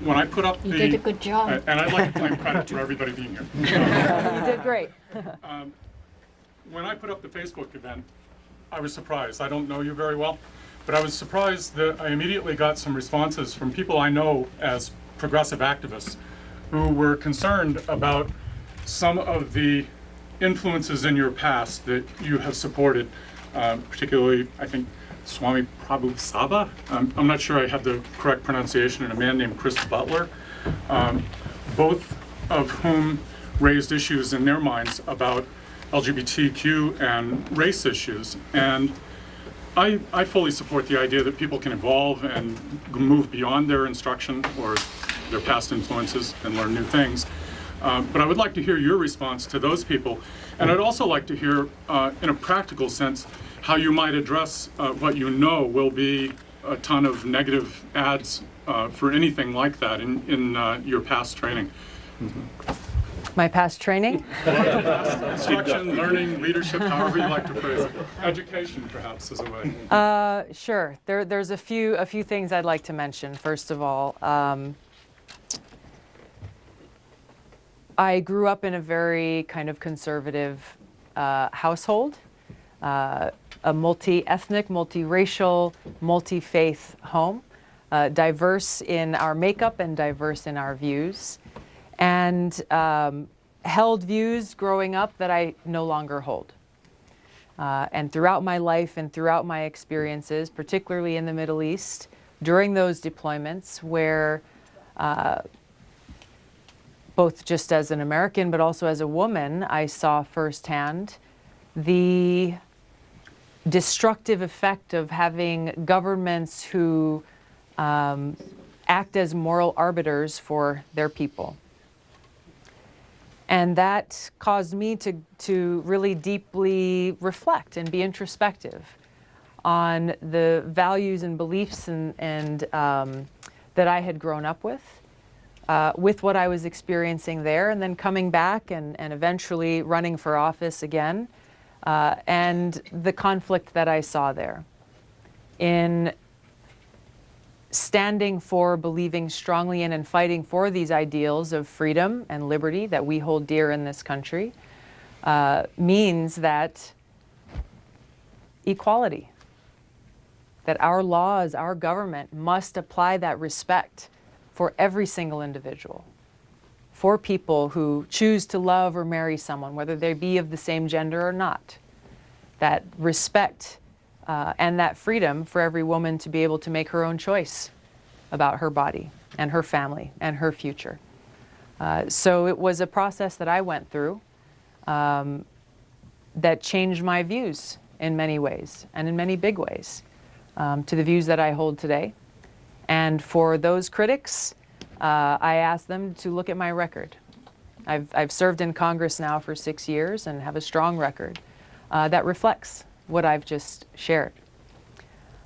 When I put up You did a good job. And I'd like to claim credit for everybody being here. You did great. When I put up the Facebook event, I was surprised. I don't know you very well, but I was surprised that I immediately got some responses from people I know as progressive activists who were concerned about some of the influences in your past that you have supported, particularly, I think, Swami Prabhu-Saba. I'm not sure I have the correct pronunciation, and a man named Chris Butler, both of whom raised issues in their minds about LGBTQ and race issues. And I fully support the idea that people can evolve and move beyond their instruction or their past influences and learn new things. But I would like to hear your response to those people. And I'd also like to hear, in a practical sense, how you might address what you know will be a ton of negative ads for anything like that in your past training. My past training? Instruction, learning, leadership, however you like to phrase it. Education, perhaps, is a way. Sure. There's a few things I'd like to mention. First of all, I grew up in a very kind of conservative household, a multi-ethnic, multi-racial, multi-faith home, diverse in our makeup and diverse in our views, and held views growing up that I no longer hold. And throughout my life and throughout my experiences, particularly in the Middle East, during those deployments where both just as an American but also as a woman, I saw firsthand the destructive effect of having governments who act as moral arbiters for their people. And that caused me to really deeply reflect and be introspective on the values and beliefs and that I had grown up with what I was experiencing there, and then coming back and eventually running for office again, and the conflict that I saw there in standing for, believing strongly in, and fighting for these ideals of freedom and liberty that we hold dear in this country means that equality, that our laws, our government must apply that respect for every single individual, for people who choose to love or marry someone, whether they be of the same gender or not. That respect and that freedom for every woman to be able to make her own choice about her body and her family and her future. So it was a process that I went through that changed my views in many ways, and in many big ways, to the views that I hold today. And for those critics, I ask them to look at my record. I've served in Congress now for 6 years and have a strong record that reflects what I've just shared.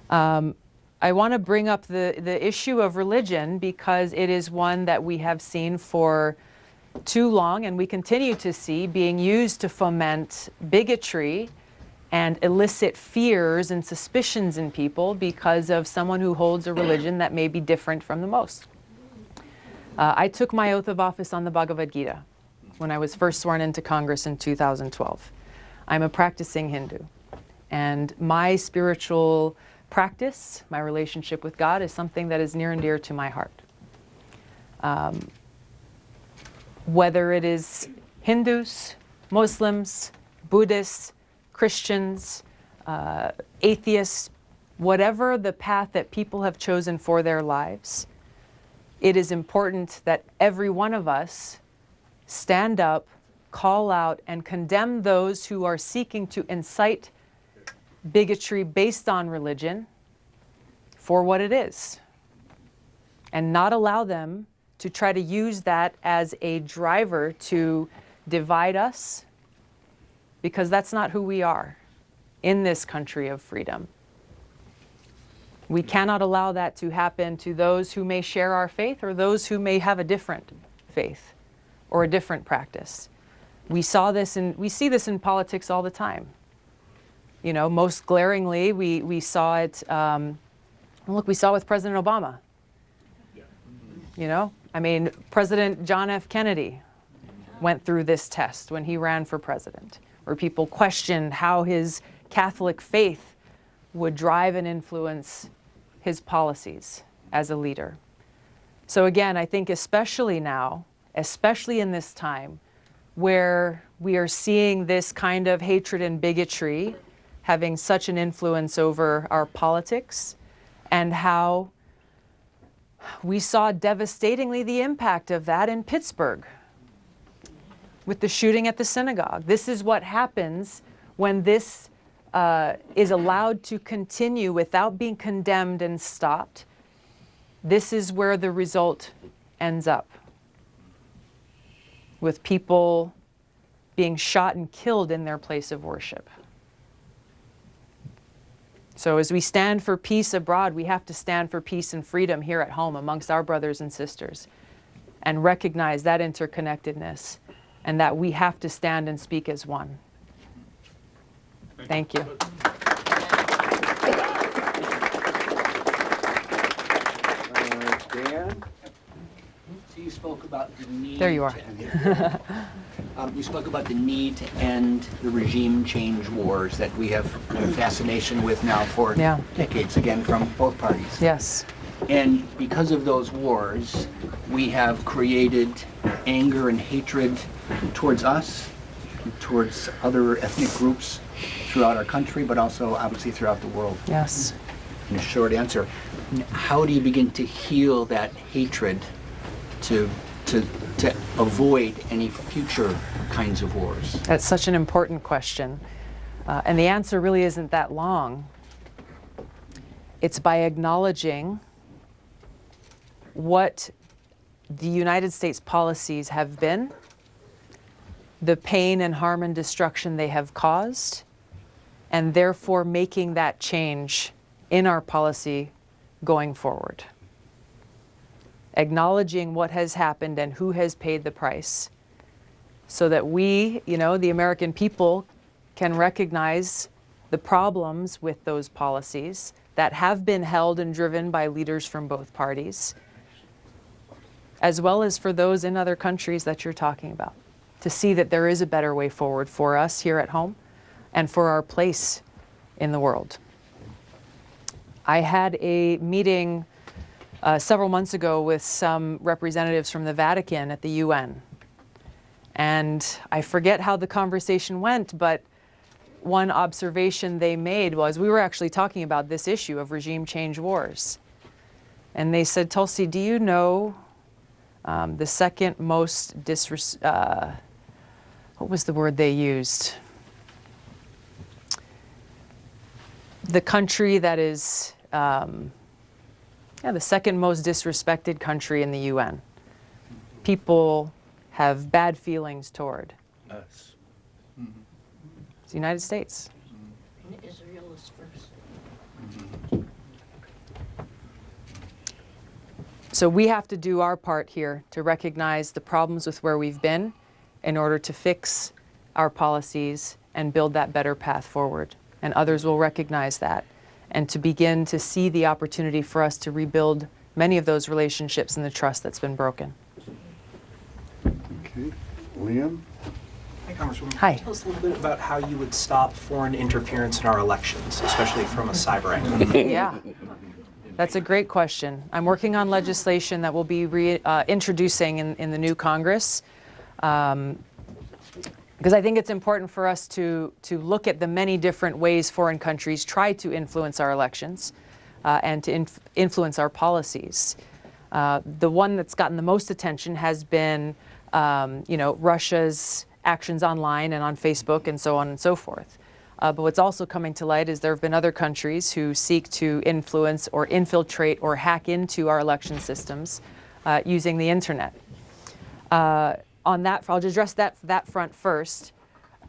I want to bring up the issue of religion because it is one that we have seen for too long, and we continue to see being used to foment bigotry and elicit fears and suspicions in people because of someone who holds a religion that may be different from the most. I took my oath of office on the Bhagavad Gita when I was first sworn into Congress in 2012. I'm a practicing Hindu, and my spiritual practice, my relationship with God, is something that is near and dear to my heart. Whether it is Hindus, Muslims, Buddhists, Christians, atheists, whatever the path that people have chosen for their lives, it is important that every one of us stand up, call out, and condemn those who are seeking to incite bigotry based on religion for what it is, and not allow them to try to use that as a driver to divide us, because that's not who we are in this country of freedom. We cannot allow that to happen to those who may share our faith or those who may have a different faith or a different practice. We see this in politics all the time. You know, most glaringly, we saw it, we saw it with President Obama. You know, I mean, President John F. Kennedy went through this test when he ran for president, where people questioned how his Catholic faith would drive and influence his policies as a leader. So again, I think especially now, especially in this time, where we are seeing this kind of hatred and bigotry having such an influence over our politics, and how we saw devastatingly the impact of that in Pittsburgh with the shooting at the synagogue. This is what happens when this is allowed to continue without being condemned and stopped. This is where the result ends up, with people being shot and killed in their place of worship. So as we stand for peace abroad, we have to stand for peace and freedom here at home amongst our brothers and sisters, and recognize that interconnectedness, and that we have to stand and speak as one. Thank you. Dan? about the need. There you are. You spoke about the need to end the regime change wars that we have a fascination with now for decades, again, from both parties. Yes. And because of those wars, we have created anger and hatred towards us, towards other ethnic groups throughout our country, but also obviously throughout the world. Yes. In a short answer, how do you begin to heal that hatred to avoid any future kinds of wars? That's such an important question. And the answer really isn't that long. It's by acknowledging what the United States policies have been, the pain and harm and destruction they have caused, and therefore making that change in our policy going forward. Acknowledging what has happened and who has paid the price, so that we, the American people, can recognize the problems with those policies that have been held and driven by leaders from both parties, as well as for those in other countries that you're talking about, to see that there is a better way forward for us here at home and for our place in the world. I had a meeting several months ago with some representatives from the Vatican at the UN. And I forget how the conversation went, but one observation they made was, we were actually talking about this issue of regime change wars. And they said, Tulsi, do you know the second most what was the word they used? The country that is, the second most disrespected country in the UN. People have bad feelings toward. Us. It's the United States. And Israel is first. So we have to do our part here to recognize the problems with where we've been in order to fix our policies and build that better path forward. And others will recognize that, and to begin to see the opportunity for us to rebuild many of those relationships and the trust that's been broken. Okay. Liam? Hi, Congresswoman. Hi. Tell us a little bit about how you would stop foreign interference in our elections, especially from a cyber angle. Yeah. That's a great question. I'm working on legislation that we'll be introducing in the new Congress, because I think it's important for us to look at the many different ways foreign countries try to influence our elections and to influence our policies. The one that's gotten the most attention has been, Russia's actions online and on Facebook and so on and so forth. But what's also coming to light is there have been other countries who seek to influence or infiltrate or hack into our election systems using the internet. On that, I'll address that front first.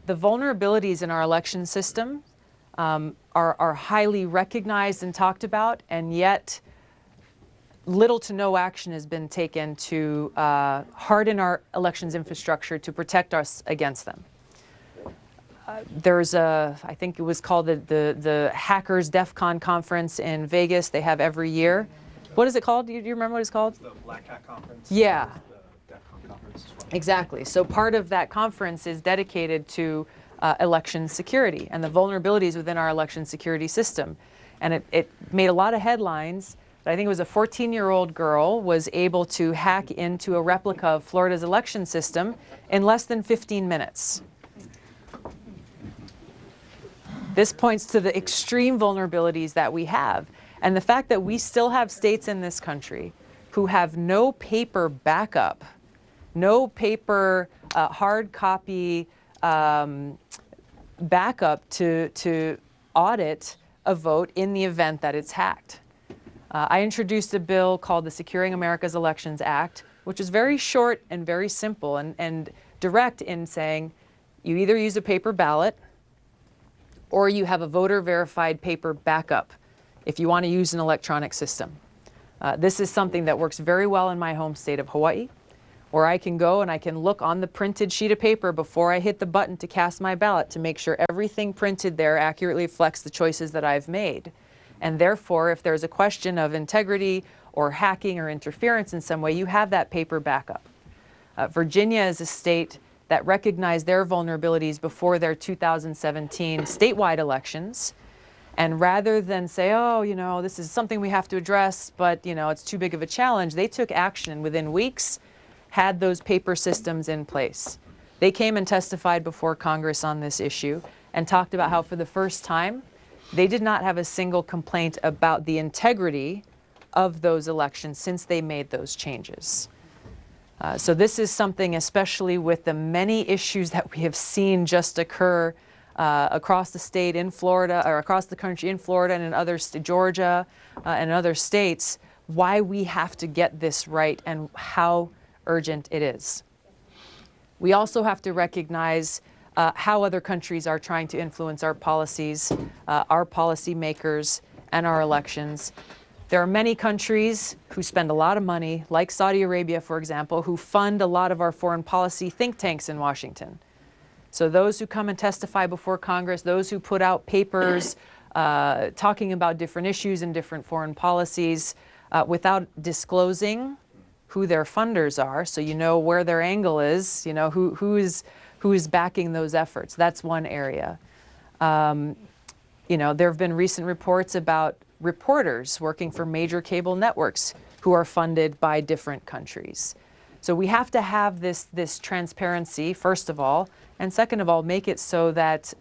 The vulnerabilities in our election system are highly recognized and talked about, and yet little to no action has been taken to harden our elections infrastructure to protect us against them. There's I think it was called the Hackers DEF CON conference in Vegas. They have every year. What is it called? Do you remember what it's called? The Black Hat Conference. Yeah. The DEF CON conference as well. Exactly. So part of that conference is dedicated to election security and the vulnerabilities within our election security system. And it made a lot of headlines. But I think it was a 14-year-old girl was able to hack into a replica of Florida's election system in less than 15 minutes. This points to the extreme vulnerabilities that we have. And the fact that we still have states in this country who have no paper backup, no paper hard copy backup to audit a vote in the event that it's hacked. I introduced a bill called the Securing America's Elections Act, which is very short and very simple and direct in saying you either use a paper ballot or you have a voter-verified paper backup if you want to use an electronic system. This is something that works very well in my home state of Hawaii, where I can go and I can look on the printed sheet of paper before I hit the button to cast my ballot to make sure everything printed there accurately reflects the choices that I've made. And therefore, if there's a question of integrity or hacking or interference in some way, you have that paper backup. Virginia is a state that recognized their vulnerabilities before their 2017 statewide elections. And rather than say, oh, you know, this is something we have to address, but, you know, it's too big of a challenge, they took action and within weeks had those paper systems in place. They came and testified before Congress on this issue and talked about how for the first time, they did not have a single complaint about the integrity of those elections since they made those changes. So this is something, especially with the many issues that we have seen just occur across the state in Florida, or across the country in Florida and in other Georgia and other states, why we have to get this right and how urgent it is. We also have to recognize how other countries are trying to influence our policies, our policymakers, and our elections. There are many countries who spend a lot of money, like Saudi Arabia, for example, who fund a lot of our foreign policy think tanks in Washington. So those who come and testify before Congress, those who put out papers talking about different issues and different foreign policies without disclosing who their funders are, so you know where their angle is, you know who is backing those efforts. That's one area. You know, there have been recent reports about reporters working for major cable networks who are funded by different countries. So we have to have this transparency, first of all, and second of all, make it so that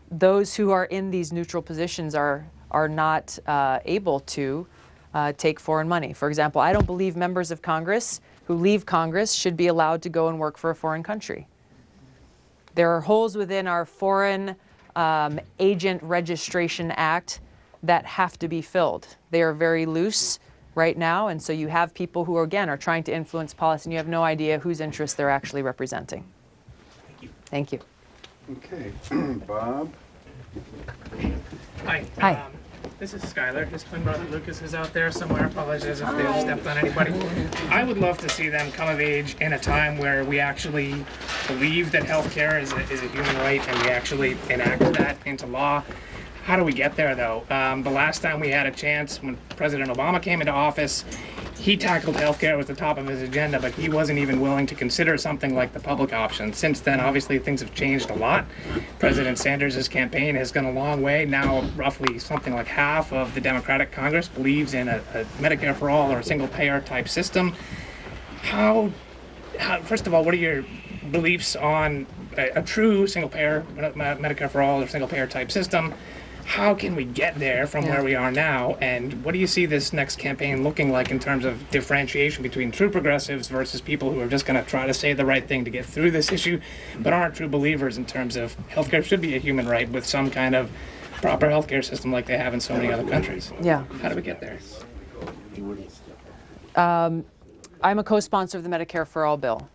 those who are in these neutral positions are not able to take foreign money. For example, I don't believe members of Congress who leave Congress should be allowed to go and work for a foreign country. There are holes within our Foreign Agent Registration Act that have to be filled. They are very loose right now, and so you have people who, again, are trying to influence policy, and you have no idea whose interests they're actually representing. Thank you. Okay, Bob. Hi. Hi. This is Skylar. His twin brother Lucas is out there somewhere. Apologize if they've stepped on anybody. I would love to see them come of age in a time where we actually believe that healthcare is a human right and we actually enact that into law. How do we get there, though? The last time we had a chance, when President Obama came into office, he tackled healthcare was the top of his agenda, but he wasn't even willing to consider something like the public option. Since then, obviously, things have changed a lot. President Sanders' campaign has gone a long way. Now, roughly something like half of the Democratic Congress believes in a Medicare For All or a single-payer type system. How, first of all, what are your beliefs on a true single-payer, Medicare For All or single-payer type system? How can we get there from where we are now? And what do you see this next campaign looking like in terms of differentiation between true progressives versus people who are just going to try to say the right thing to get through this issue, but aren't true believers in terms of healthcare should be a human right with some kind of proper healthcare system like they have in so many other countries? Yeah. How do we get there? I'm a co-sponsor of the Medicare For All bill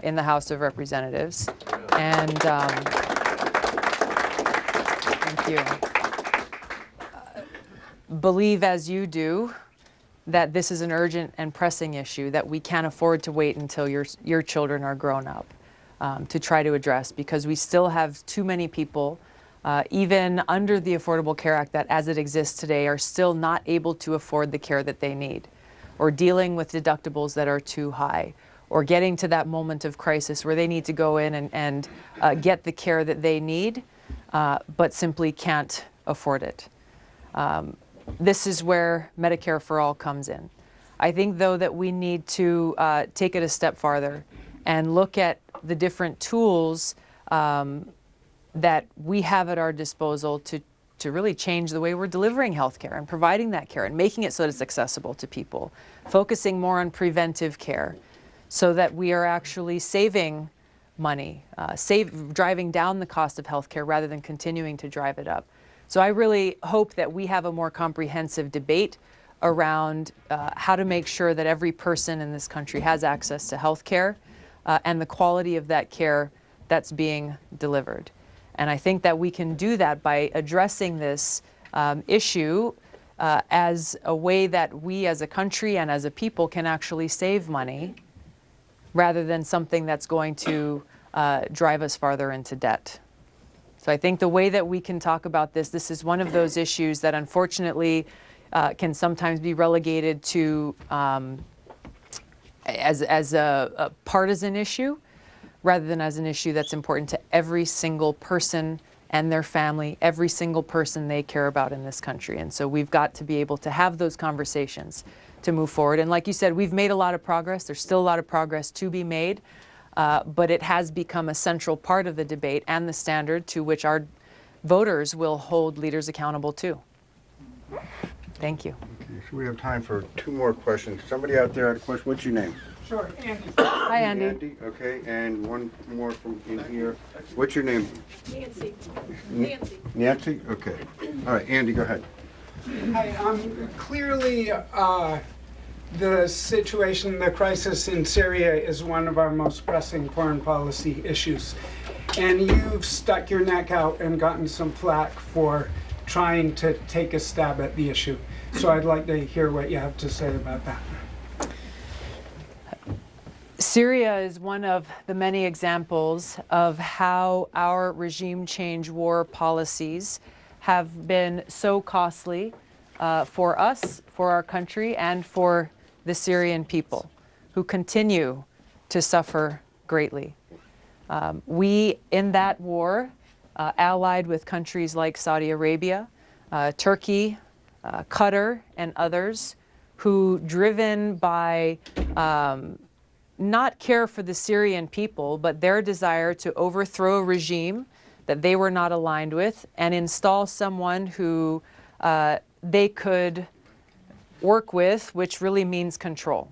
in the House of Representatives. And thank you. Believe, as you do, that this is an urgent and pressing issue that we can't afford to wait until your children are grown up to try to address, because we still have too many people, even under the Affordable Care Act, that as it exists today, are still not able to afford the care that they need, or dealing with deductibles that are too high, or getting to that moment of crisis where they need to go in and get the care that they need, but simply can't afford it. This is where Medicare For All comes in. I think, though, that we need to take it a step farther and look at the different tools that we have at our disposal to really change the way we're delivering healthcare and providing that care and making it so that it's accessible to people, focusing more on preventive care so that we are actually saving money, driving down the cost of healthcare rather than continuing to drive it up. So I really hope that we have a more comprehensive debate around how to make sure that every person in this country has access to health care and the quality of that care that's being delivered. And I think that we can do that by addressing this issue as a way that we as a country and as a people can actually save money rather than something that's going to drive us farther into debt. So I think the way that we can talk about this is one of those issues that unfortunately can sometimes be relegated to as a partisan issue rather than as an issue that's important to every single person and their family, every single person they care about in this country. And so we've got to be able to have those conversations to move forward. And like you said, we've made a lot of progress. There's still a lot of progress to be made, but it has become a central part of the debate and the standard to which our voters will hold leaders accountable to. Thank you. Okay, so we have time for 2 more questions. Somebody out there had a question. What's your name? Sure, Andy. Hi, Andy. Andy, okay, and one more from in here. What's your name? Nancy. Nancy. Nancy? Okay. All right, Andy, go ahead. Hi, clearly the situation, the crisis in Syria is one of our most pressing foreign policy issues. And you've stuck your neck out and gotten some flack for trying to take a stab at the issue. So I'd like to hear what you have to say about that. Syria is one of the many examples of how our regime change war policies have been so costly for us, for our country, and for the Syrian people, who continue to suffer greatly. We, in that war, allied with countries like Saudi Arabia, Turkey, Qatar, and others, who, driven by not care for the Syrian people, but their desire to overthrow a regime that they were not aligned with and install someone who they could work with, which really means control.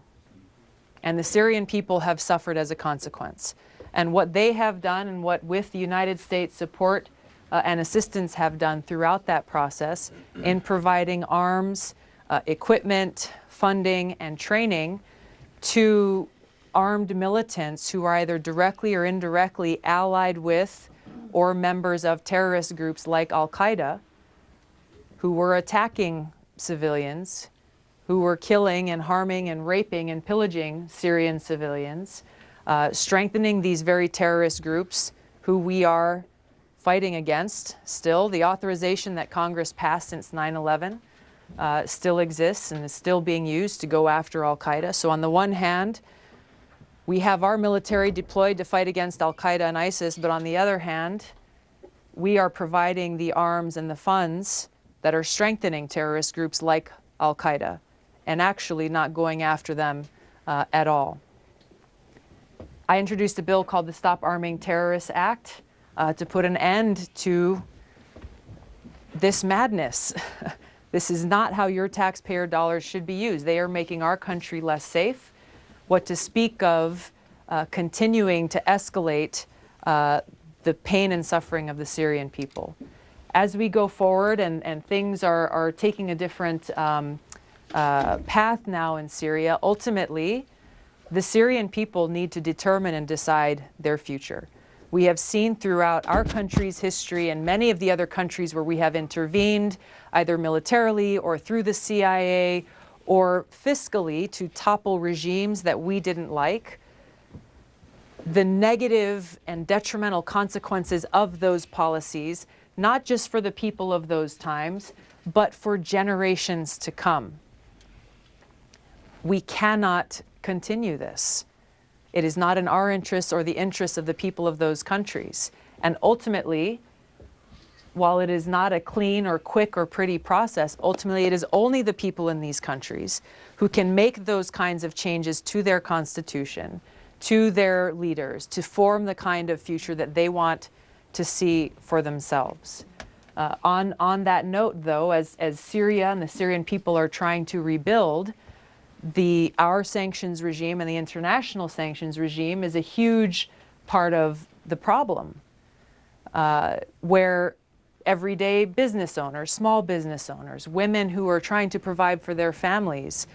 And the Syrian people have suffered as a consequence. And what they have done, and what with the United States support and assistance have done throughout that process in providing arms, equipment, funding, and training to armed militants who are either directly or indirectly allied with or members of terrorist groups like Al-Qaeda, who were attacking civilians, who were killing and harming and raping and pillaging Syrian civilians, strengthening these very terrorist groups who we are fighting against still. The authorization that Congress passed since 9/11 still exists and is still being used to go after Al-Qaeda. So on the one hand, we have our military deployed to fight against Al-Qaeda and ISIS, but on the other hand, we are providing the arms and the funds that are strengthening terrorist groups like Al-Qaeda and actually not going after them at all. I introduced a bill called the Stop Arming Terrorists Act to put an end to this madness. This is not how your taxpayer dollars should be used. They are making our country less safe. What to speak of continuing to escalate the pain and suffering of the Syrian people. As we go forward and things are taking a different path now in Syria, ultimately, the Syrian people need to determine and decide their future. We have seen throughout our country's history and many of the other countries where we have intervened, either militarily or through the CIA or fiscally to topple regimes that we didn't like, the negative and detrimental consequences of those policies, not just for the people of those times, but for generations to come. We cannot continue this. It is not in our interests or the interests of the people of those countries. And ultimately, while it is not a clean or quick or pretty process, ultimately it is only the people in these countries who can make those kinds of changes to their constitution, to their leaders, to form the kind of future that they want to see for themselves. On that note, though, as Syria and the Syrian people are trying to rebuild, our sanctions regime and the international sanctions regime is a huge part of the problem, where everyday business owners, small business owners, women who are trying to provide for their families,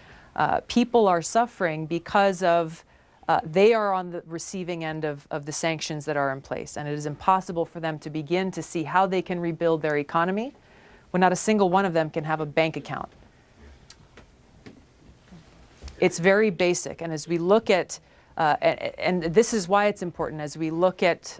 people are suffering because of they are on the receiving end of the sanctions that are in place, and it is impossible for them to begin to see how they can rebuild their economy when not a single one of them can have a bank account. It's very basic, and as we look at, and this is why it's important, as we look at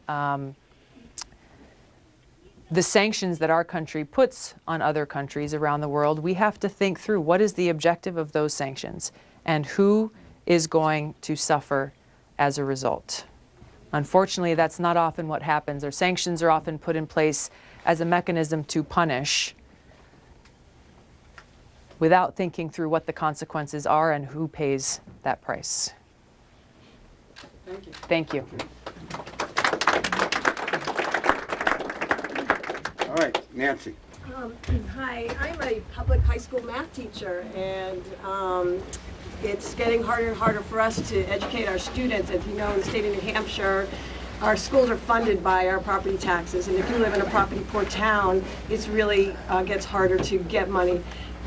the sanctions that our country puts on other countries around the world, we have to think through what is the objective of those sanctions and who is going to suffer as a result. Unfortunately, that's not often what happens. Or sanctions are often put in place as a mechanism to punish without thinking through what the consequences are and who pays that price. Thank you. Thank you. All right, Nancy. Hi, I'm a public high school math teacher, and it's getting harder and harder for us to educate our students. As you know, in the state of New Hampshire, our schools are funded by our property taxes, and if you live in a property-poor town, it's really gets harder to get money.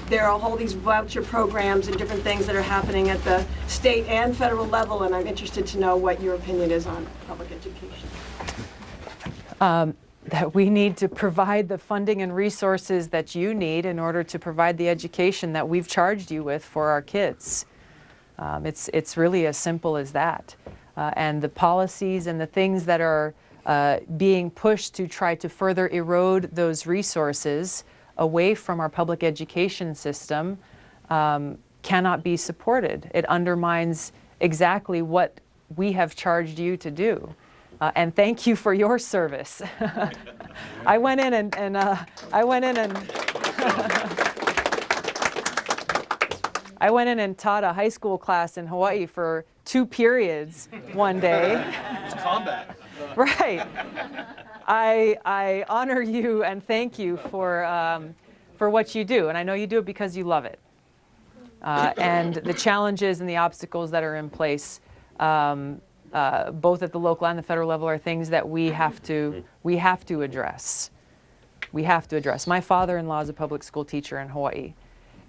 There are all these voucher programs and different things that are happening at the state and federal level, and I'm interested to know what your opinion is on public education. That we need to provide the funding and resources that you need in order to provide the education that we've charged you with for our kids. It's really as simple as that. And the policies and the things that are being pushed to try to further erode those resources away from our public education system cannot be supported. It undermines exactly what we have charged you to do. And thank you for your service. I went in and taught a high school class in Hawaii for 2 periods one day. It's combat. Right. I honor you and thank you for what you do, and I know you do it because you love it. And the challenges and the obstacles that are in place, both at the local and the federal level, are things that we have to address. We have to address. My father-in-law is a public school teacher in Hawaii,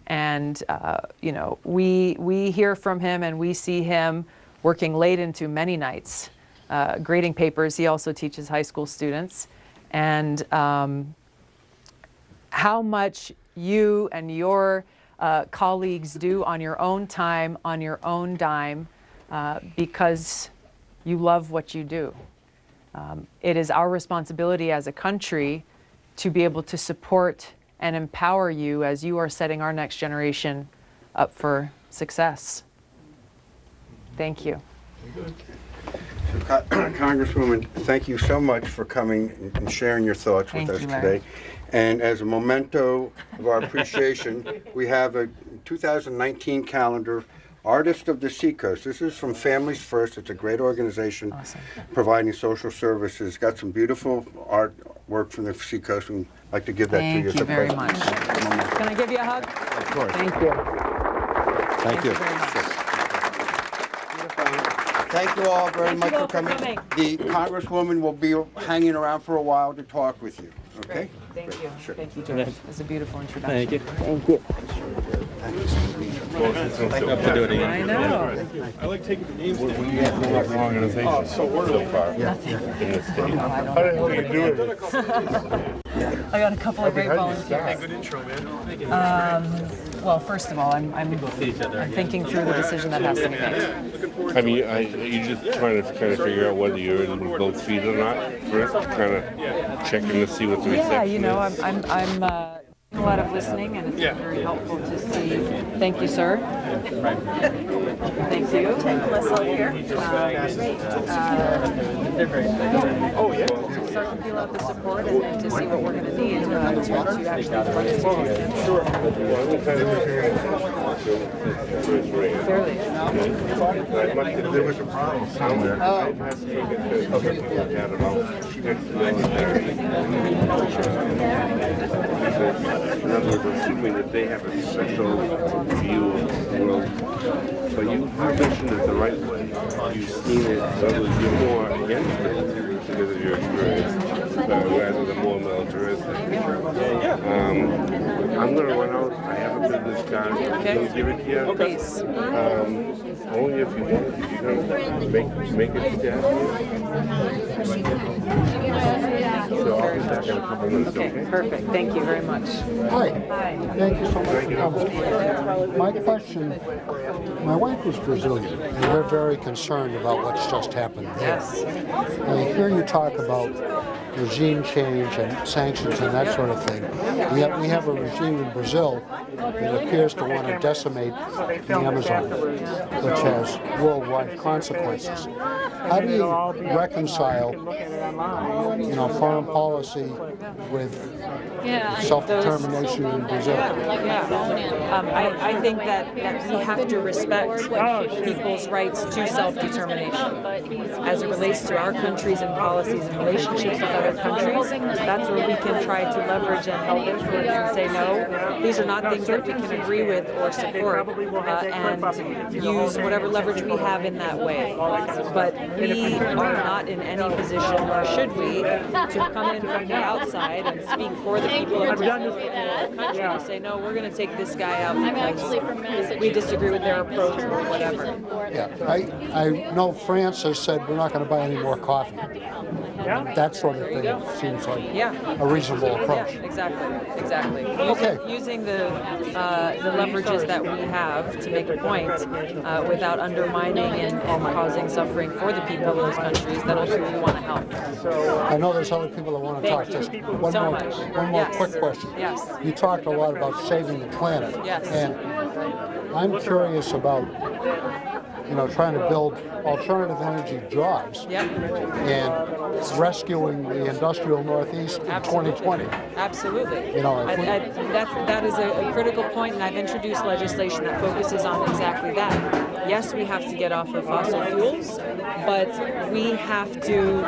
and you know, we hear from him and we see him working late into many nights, grading papers. He also teaches high school students, and how much you and your colleagues do on your own time, on your own dime, because you love what you do. It is our responsibility as a country to be able to support and empower you as you are setting our next generation up for success. Thank you. So, Congresswoman, thank you so much for coming and sharing your thoughts with us today. And as a memento of our appreciation, we have a 2019 calendar, Artist of the Seacoast. This is from Families First. It's a great organization providing social services. Got some beautiful artwork from the Seacoast, and I'd like to give that to you. Thank you very much. Can I give you a hug? Of course. Thank you. Thank you. Very much. Thank you all very much for coming. The Congresswoman will be hanging around for a while to talk with you. Okay? Thank you. Sure. Thank you, George. It was a beautiful introduction. Thank you. Thank you. I know. I like taking the names down. Oh, so orderly. Nothing. How the hell do you do it? I got a couple of great volunteers. Good intro, man. Well, first of all, I'm thinking through the decision that has to be made. I mean, you're just trying to kind of figure out whether you're in with both feet or not first, kind of checking to see what the reception is. Yeah, you know, I'm doing a lot of listening, and it's been very helpful to see. Thank you, sir. Thank you. Melissa here. They're great. Oh, yeah. Start to feel out the support and to see what we're going to need to actually Fairly. There was a problem somewhere. I've had to take it to in other words, assuming that they have a special view of the world. But you mentioned it the right way. You've seen it, so you're more against it because of your experience, rather than more militaristic. I'm going to run out. I have a business card. Can you give it to you? Okay. Only if you want. You're going to make it staff here. So I'll be back in a couple minutes. Okay, perfect. Thank you very much. Hi. Hi. Thank you so much for coming. My question, my wife was Brazilian, and we're very concerned about what's just happened there. Yes. I hear you talk about regime change and sanctions and that sort of thing. And yet we have a regime in Brazil that appears to want to decimate the Amazon, which has worldwide consequences. How do you reconcile, foreign policy with self-determination in Brazil? I think that we have to respect people's rights to self-determination. As it relates to our countries and policies and relationships with other countries, that's where we can try to leverage and help influence and say, no, these are not things that we can agree with or support, and use whatever leverage we have in that way. But we are not in any position, nor should we, to come in from the outside and speak for the people of the country to say, no, we're going to take this guy out because we disagree with their approach or whatever. Yeah, I know France has said we're not going to buy any more coffee. That sort of thing seems like a reasonable approach. Exactly. Okay. Using the leverages that we have to make a point without undermining and causing suffering for the people of those countries that ultimately want to help. I know there's other people that want to talk. Just one more quick question. Yes. You talked a lot about saving the planet. Yes. And I'm curious about trying to build alternative energy jobs and rescuing the industrial Northeast in 2020. Absolutely. That is a critical point, and I've introduced legislation that focuses on exactly that. Yes, we have to get off of fossil fuels, but we have to,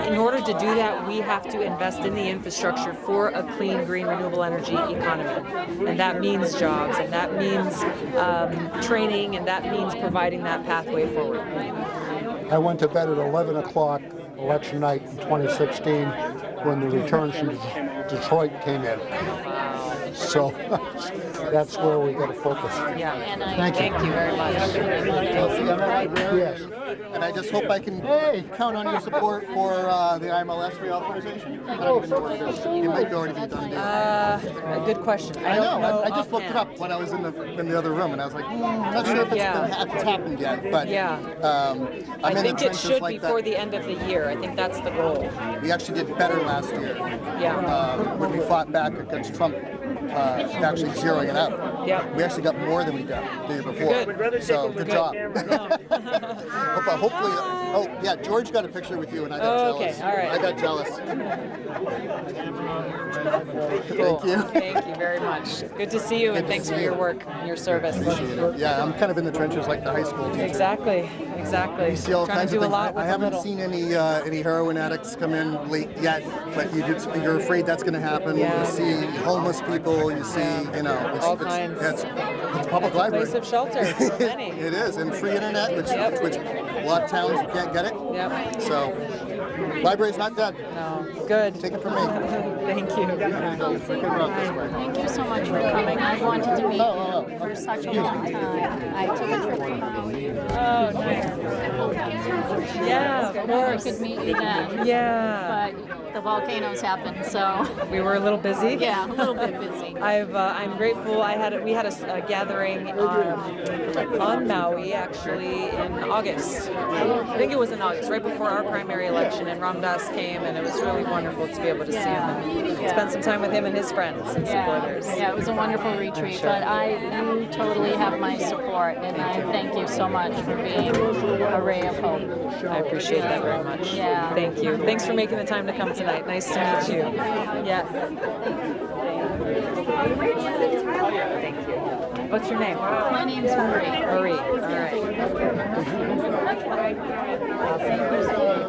in order to do that, we have to invest in the infrastructure for a clean, green, renewable energy economy. And that means jobs, and that means training, and that means providing that pathway forward. I went to bed at 11 o'clock election night in 2016 when the returns from Detroit came in. So that's where we got to focus. Thank you very much. Yes. And I just hope I can count on your support for the IMLS reauthorization. It might already be done. A good question. I know. I just looked it up when I was in the other room, and I was like, not sure if it's happened yet. But I think it should be before the end of the year. I think that's the goal. We actually did better last year. When we fought back against Trump. Actually zeroing it out. We actually got more than we got the year before. So good job. Hopefully, George got a picture with you and I got jealous. All right. I got jealous. Cool. Thank you. Thank you very much. Good to see you, and thanks for your work and your service. Appreciate it. Yeah, I'm kind of in the trenches like the high school teacher. Exactly. You see all kinds of things. I haven't seen any heroin addicts come in late yet, but you're afraid that's going to happen. You see homeless people. You see, it's public library. It's a place of shelter for many. It is, and free internet, which a lot of towns you can't get it. So, library's not dead. No, good. Take it from me. Thank you. Thank you so much for coming. I've wanted to meet you for such a long time. I took a trip to Oh, nice. Yeah, of course. I could meet you then. Yeah. But the volcanoes happened, so we were a little busy. Yeah, a little bit busy. I'm grateful. We had a gathering on Maui actually in August. I think it was in August, right before our primary election, and Ram Dass came, and it was really wonderful to be able to see him and spend some time with him and his friends and supporters. Yeah, it was a wonderful retreat. Sure. But you totally have my support, and I thank you so much for being a ray of hope. I appreciate that very much. Yeah. Thank you. Thanks for making the time to come tonight. Nice to meet you. Yeah. Thank you. What's your name? My name's Marie. Marie. All right.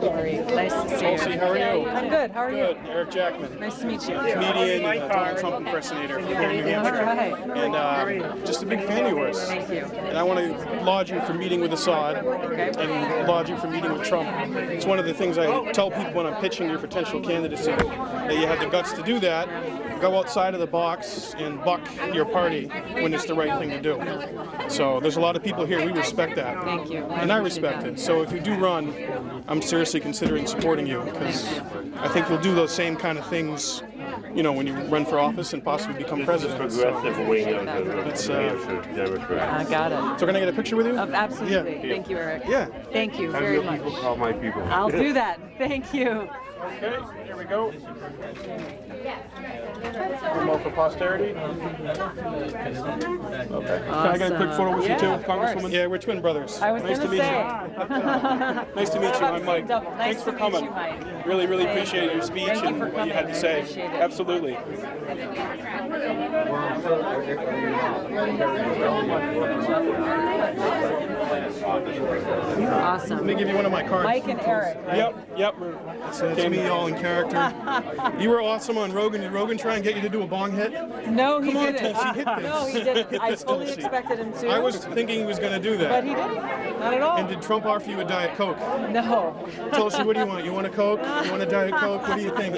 Marie, nice to see you. How are you? I'm good. How are you? Good. Eric Jackman. Nice to meet you. Comedian and Donald Trump impersonator from here in New Hampshire. All right. And just a big fan of yours. Thank you. And I want to laud you for meeting with Assad and laud you for meeting with Trump. It's one of the things I tell people when I'm pitching your potential candidacy, that you have the guts to do that. Go outside of the box and buck your party when it's the right thing to do. So there's a lot of people here, we respect that. Thank you. And I respect it. So if you do run, I'm seriously considering supporting you, because I think you'll do those same kind of things, when you run for office and possibly become president. Progressive wing of It's, Democrats. I got it. So can I get a picture with you? Absolutely. Yeah. Thank you, Eric. Yeah. Thank you Have very your much. people call my people. I'll do that. Thank you. Okay, here we go. One more for posterity. Okay. Can I get a quick photo with you too, Congresswoman? Yeah, we're twin brothers. I was nice to gonna meet say. you. Nice to meet you. I'm Mike. Thanks for coming. Really, really appreciate your speech and what you had to say. Absolutely. Awesome. Let me give you one of my cards. Mike and Eric. Right? Yep. It's me all in character. You were awesome on Rogan. Did Rogan try and get you to do a bong hit? No, he Come on, didn't. Tulsi, hit this. No, he didn't. I Hit fully this, Tulsi. expected him to. I was thinking he was going to do that. But he didn't. Not at all. And did Trump offer you a Diet Coke? No. Tulsi, what do you want? You want a Coke? You want a Diet Coke? What do you think?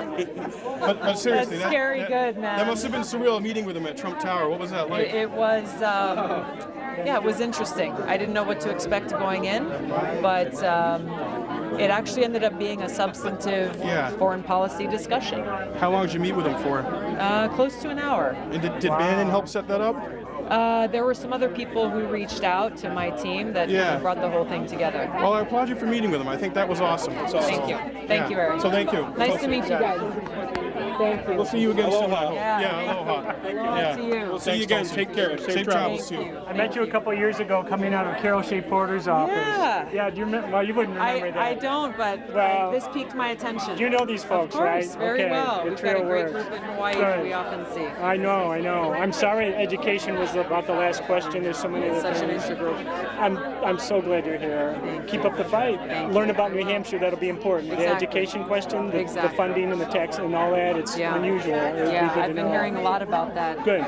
But seriously, That's scary good, man. That must have been surreal meeting with him at Trump Tower. What was that like? It was, yeah, it was interesting. I didn't know what to expect going in, but it actually ended up being a substantive foreign policy discussion. How long did you meet with him for? Close to an hour. And did Bannon help set that up? There were some other people who reached out to my team that brought the whole thing together. Well, I applaud you for meeting with him. I think that was awesome. Thank you. Thank you, Eric. So thank you. Nice to meet you guys. Thank you. We'll see you again soon. Aloha. Aloha. Yeah. See you. We'll see you again. Take care. Safe travels to you. I met you a couple years ago coming out of Carol Shea Porter's office. Yeah. Do you remember? Well, you wouldn't remember that. I don't, but this piqued my attention. You know these folks, of course, right? Very okay. well. We've It's got a real great work. group in Hawaii Good. that we often see. I know. I'm sorry education was about the last question. There's so many other Such an things. integral. I'm so glad you're here. Keep up the fight. Learn about New Hampshire. That'll be important. Exactly. The education question, the Exactly. funding and the tax and all that. It's unusual. It'll be Yeah, good to I've been know. hearing a lot about that. Good.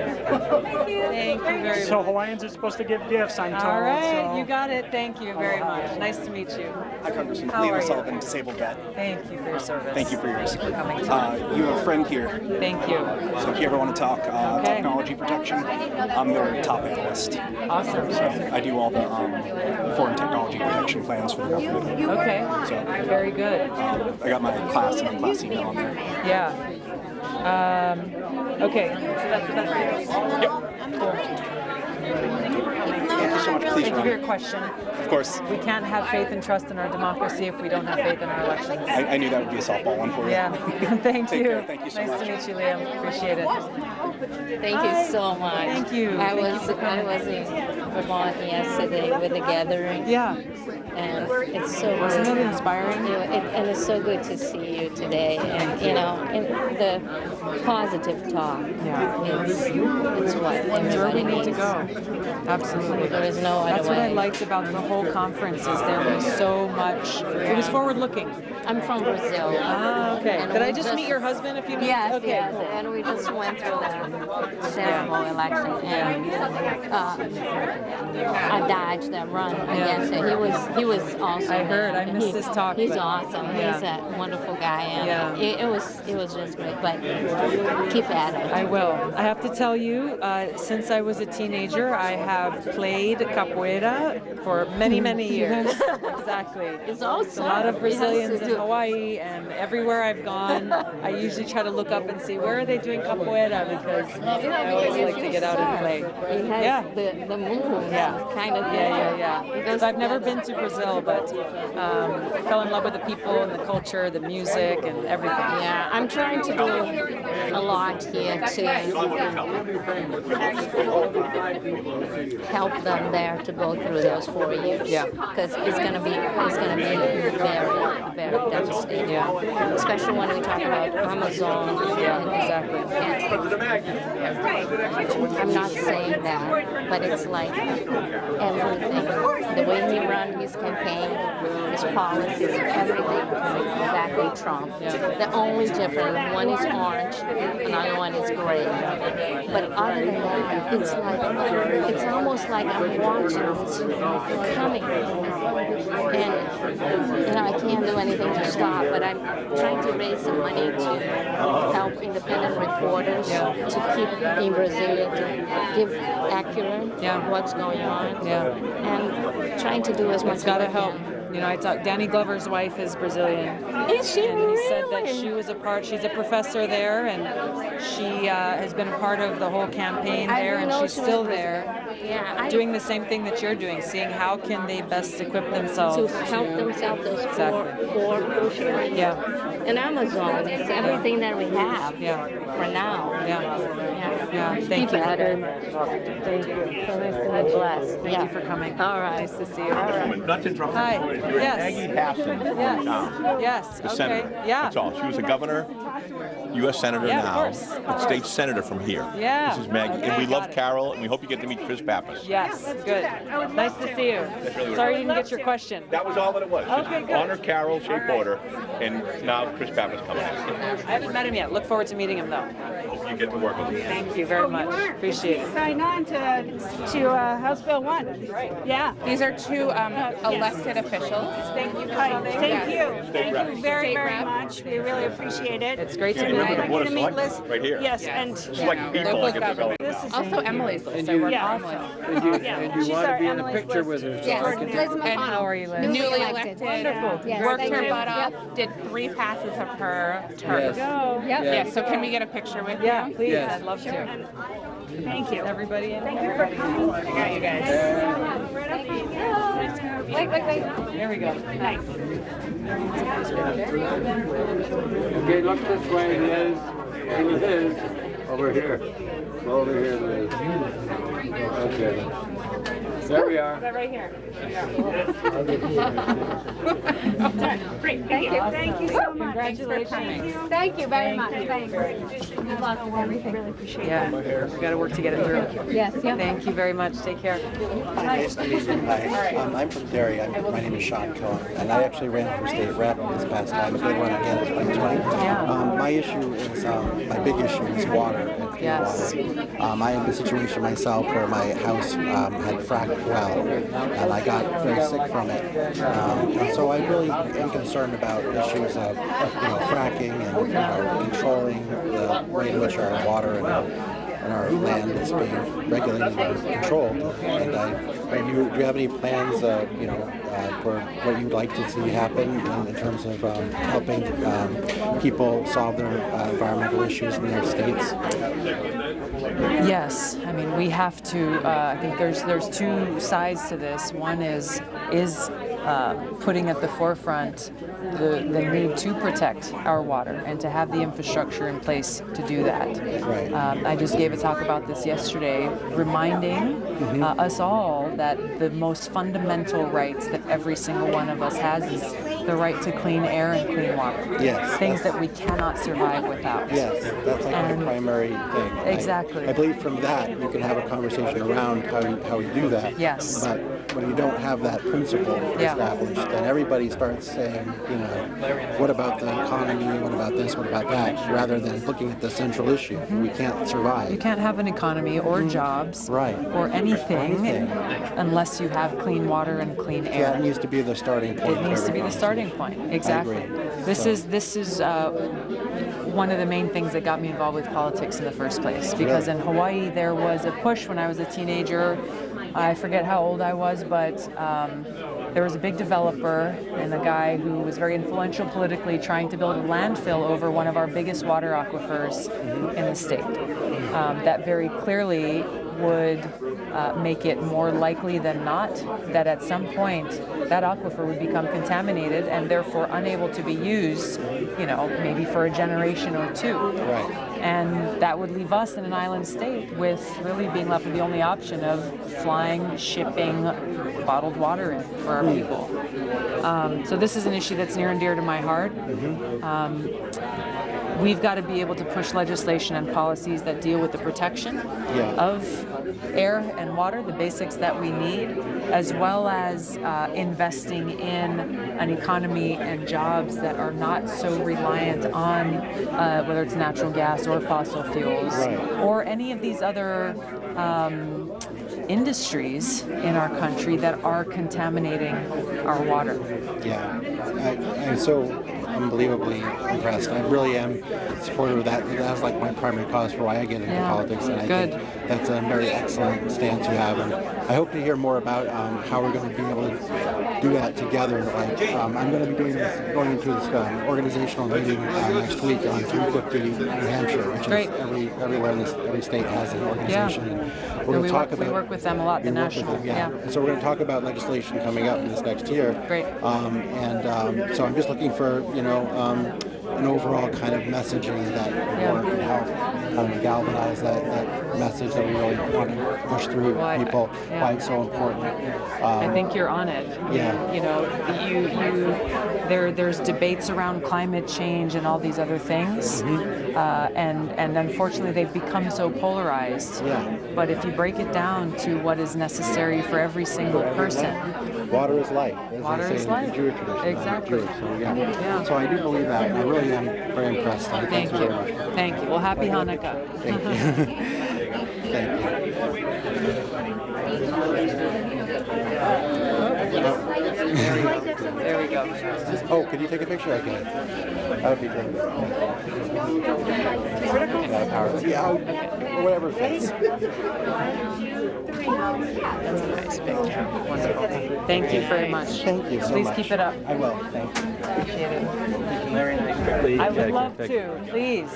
Thank you very So much. Hawaiians are supposed to give gifts, I'm told. All right, so. you got it. Thank you very much. Nice to meet you. Hi, Congressman. How are Liam you? Sullivan, disabled vet. Thank you for your service. Thank you for yours. For coming to You have a friend here. Thank you. So if you ever want to talk Okay. technology protection, I'm their top analyst. Awesome. So I do all the foreign technology protection plans for the government. Okay. So Very good. I got my class and class email on there. Yeah. Okay. So that's Yep. Cool. Thank you so much. Please Thank you run. for your question. Of course. We can't have faith and trust in our democracy if we don't have faith in our elections. I knew that would be a softball one for you. Yeah. Thank Take you. care. Thank you so nice much. to meet you, Liam. Appreciate it. Thank you so much. Thank you. I Thank you was for coming. in Vermont yesterday with the gathering. Yeah. And it's so Wasn't good. it inspiring? And it's so good to see you today. And and the positive talk. Yeah. It's what It's where we everybody need to needs. go. Absolutely. There is no other That's what I way. liked about the whole conference is there was so much. It was forward-looking. I'm from Brazil. Ah, okay. And Did I we just meet your husband a few minutes? Yes, Okay, yes. cool. And we just went through the general election, and I dodged that run against him. He was awesome. I heard. I missed his talk. He's but- awesome. Yeah. He's a wonderful guy, and Yeah. it was just great. But keep at it. I will. I have to tell you, since I was a teenager, I have played capoeira for many, many years. Exactly. It's awesome. There's a lot of Brazilians Yes, in Hawaii, and everywhere I've gone, I usually try to look up and see where are they doing capoeira because I always like to get out and play. It has Yeah. the move, kind of. Yeah. So I've never been to Brazil, but fell in love with the people and the culture, the music, and everything. Yeah, I'm trying to do a lot here to help them there to go through those 4 years. Yeah. Because it's gonna be very, very devastating. Yeah. Especially when we talk about Amazon. Yeah, exactly. I'm not saying that, but it's like everything. The way he ran his campaign, his policies, everything is exactly Trump. The only difference, one is orange, another one is gray. But other than that, it's almost like I'm watching this coming. And I can't do anything to stop, but I'm trying to raise some money to help independent reporters to keep in Brazil, to give accurate what's going on. And trying to do as much It's got to as I help. can. You know, I talked. Danny Glover's wife is Brazilian. Is she And he said that really? she was a part. She's a professor there, and she has been a part of the whole campaign I there, didn't and know she's she was still Brazilian. there, Yeah, doing the same thing that you're doing, seeing how can they best equip themselves to help themselves, those Exactly. poor Bushians. Yeah. In Amazon, it's everything that we have for now. Yeah, thank you. Thank you. So nice to meet you. Thank you for coming. All right. Nice to see you. All right. Not to interrupt. Hi. You're Yes. Maggie Hassan from Yes. town. Yes. The Okay. senator. Yeah. That's all. She was a governor, U.S. senator Yeah, of now, course. and state senator from here. Yeah. This is Maggie, Okay, and we got love it. Carol, and we hope you get to meet Chris Pappas. Yes. Good. Nice to see you. really Sorry you didn't get your question. That was all that it was. Okay, Just good. honor Carol, Shea Porter, and now Chris Pappas coming in. I haven't met him yet. Look forward to meeting him though. Hope you get to work with him. Thank you very much. Appreciate it. Sign on to House Bill 1. Yeah. These are two elected officials. Thank you for coming. Thank you. Thank you very, very much. We really appreciate it. It's great to And meet I'd you. like you to meet Liz. Right here. Yes, and It's like people like this is Also Emily's list. I you- work yeah. with Emily. And you, Yeah, and you she's want to our be in a Emily's picture list. with her. Yes, So I can, Liz McConnell. How are you, Liz? Newly Newly elected. elected. Wonderful. Yes, Worked thank her you. butt off. Yep. Did 3 passes of her term. Yes. Go. Yep. Yeah. So can we get a picture with Yeah, you? please. Yes. I'd love to. Thank you. Everybody in? Thank you for coming. I got you guys. Wait. There we go. Nice. okay, look this way, Liz. Hey, Liz. Over here. Over here, Liz. Okay. There we are. Right here. Great. Thank you. Thank you so much. Congratulations. Thank you very much. Thanks. Good luck with everything. Really appreciate Yeah, we got to work to get it through. it. Yes, yeah. Thank you very much. Take care. Nice to meet you. Hi, I'm from Derry. My name is Sean Cohen, and I actually ran for state rep this past time. I did run again in 2020. My issue is, my big issue is water and clean Yes. water. I am in a situation myself where my house had fracked well, and I got very sick from it. And so I really am concerned about issues of, fracking and controlling the way in which our water and our land is being regulated and controlled. And do you have any plans, for what you'd like to see happen in terms of helping people solve their environmental issues in their states? Yes, I mean we have to. I think there's two sides to this. One is putting at the forefront the need to protect our water and to have the infrastructure in place to do that. Right. I just gave a talk about this yesterday, reminding us all that the most fundamental rights that every single one of us has is the right to clean air and clean water. Yes. Things that we cannot survive without. Yes, that's like my primary thing. Exactly. I believe from that you can have a conversation around how you do that. Yes. But when you don't have that principle established, then everybody starts saying, what about the economy? What about this? What about that? Rather than looking at the central issue. We can't survive. You can't have an economy or jobs or anything unless you have clean water and clean So air. that needs to be the starting point. It needs to be the starting point. Exactly. I agree. This So- is one of the main things that got me involved with politics in the first place. Because in Hawaii there was a push when I was a teenager. I forget how old I was, but there was a big developer and a guy who was very influential politically trying to build a landfill over one of our biggest water aquifers in the state. That very clearly would make it more likely than not that at some point that aquifer would become contaminated and therefore unable to be used, maybe for a generation or two. Right. And that would leave us in an island state with really being left with the only option of flying, shipping bottled water in for our people. So this is an issue that's near and dear to my heart. We've got to be able to push legislation and policies that deal with the protection of air and water, the basics that we need, as well as investing in an economy and jobs that are not so reliant on whether it's natural gas or fossil fuels or any of these other industries in our country that are contaminating our water. Yeah. So unbelievably impressed. I really am supportive of that. That's like my primary cause for why I get into politics, and I think that's a very excellent stance you have. And I hope to hear more about how we're going to be able to do that together. Like I'm going to be going into this organizational meeting next week on 350 New Hampshire, which is everywhere in every state has an organization. And we're going to talk about. We work with them a lot. The national. And so we're going to talk about legislation coming up this next year. Great. So I'm just looking for an overall kind of messaging that will work and help kind of galvanize that message that we really want to push through people. Why it's so important. I think you're on it. Yeah. You know, there's debates around climate change and all these other things, and unfortunately they've become so polarized. Yeah. But if you break it down to what is necessary for every single person, water is life. Water is life. Jewish tradition. Exactly. So, so I do believe that. I really am very impressed. Thank you. Thank you. Well, happy Hanukkah. Thank you. Thank you. There we go. Oh, could you take a picture? Okay. That would be great. Yeah, whatever fits. That's a nice picture. Wonderful. Thank you very much. Thank you so Please much. keep it up. I will. Thank you. Appreciate it. Very nice. I would love to. Please.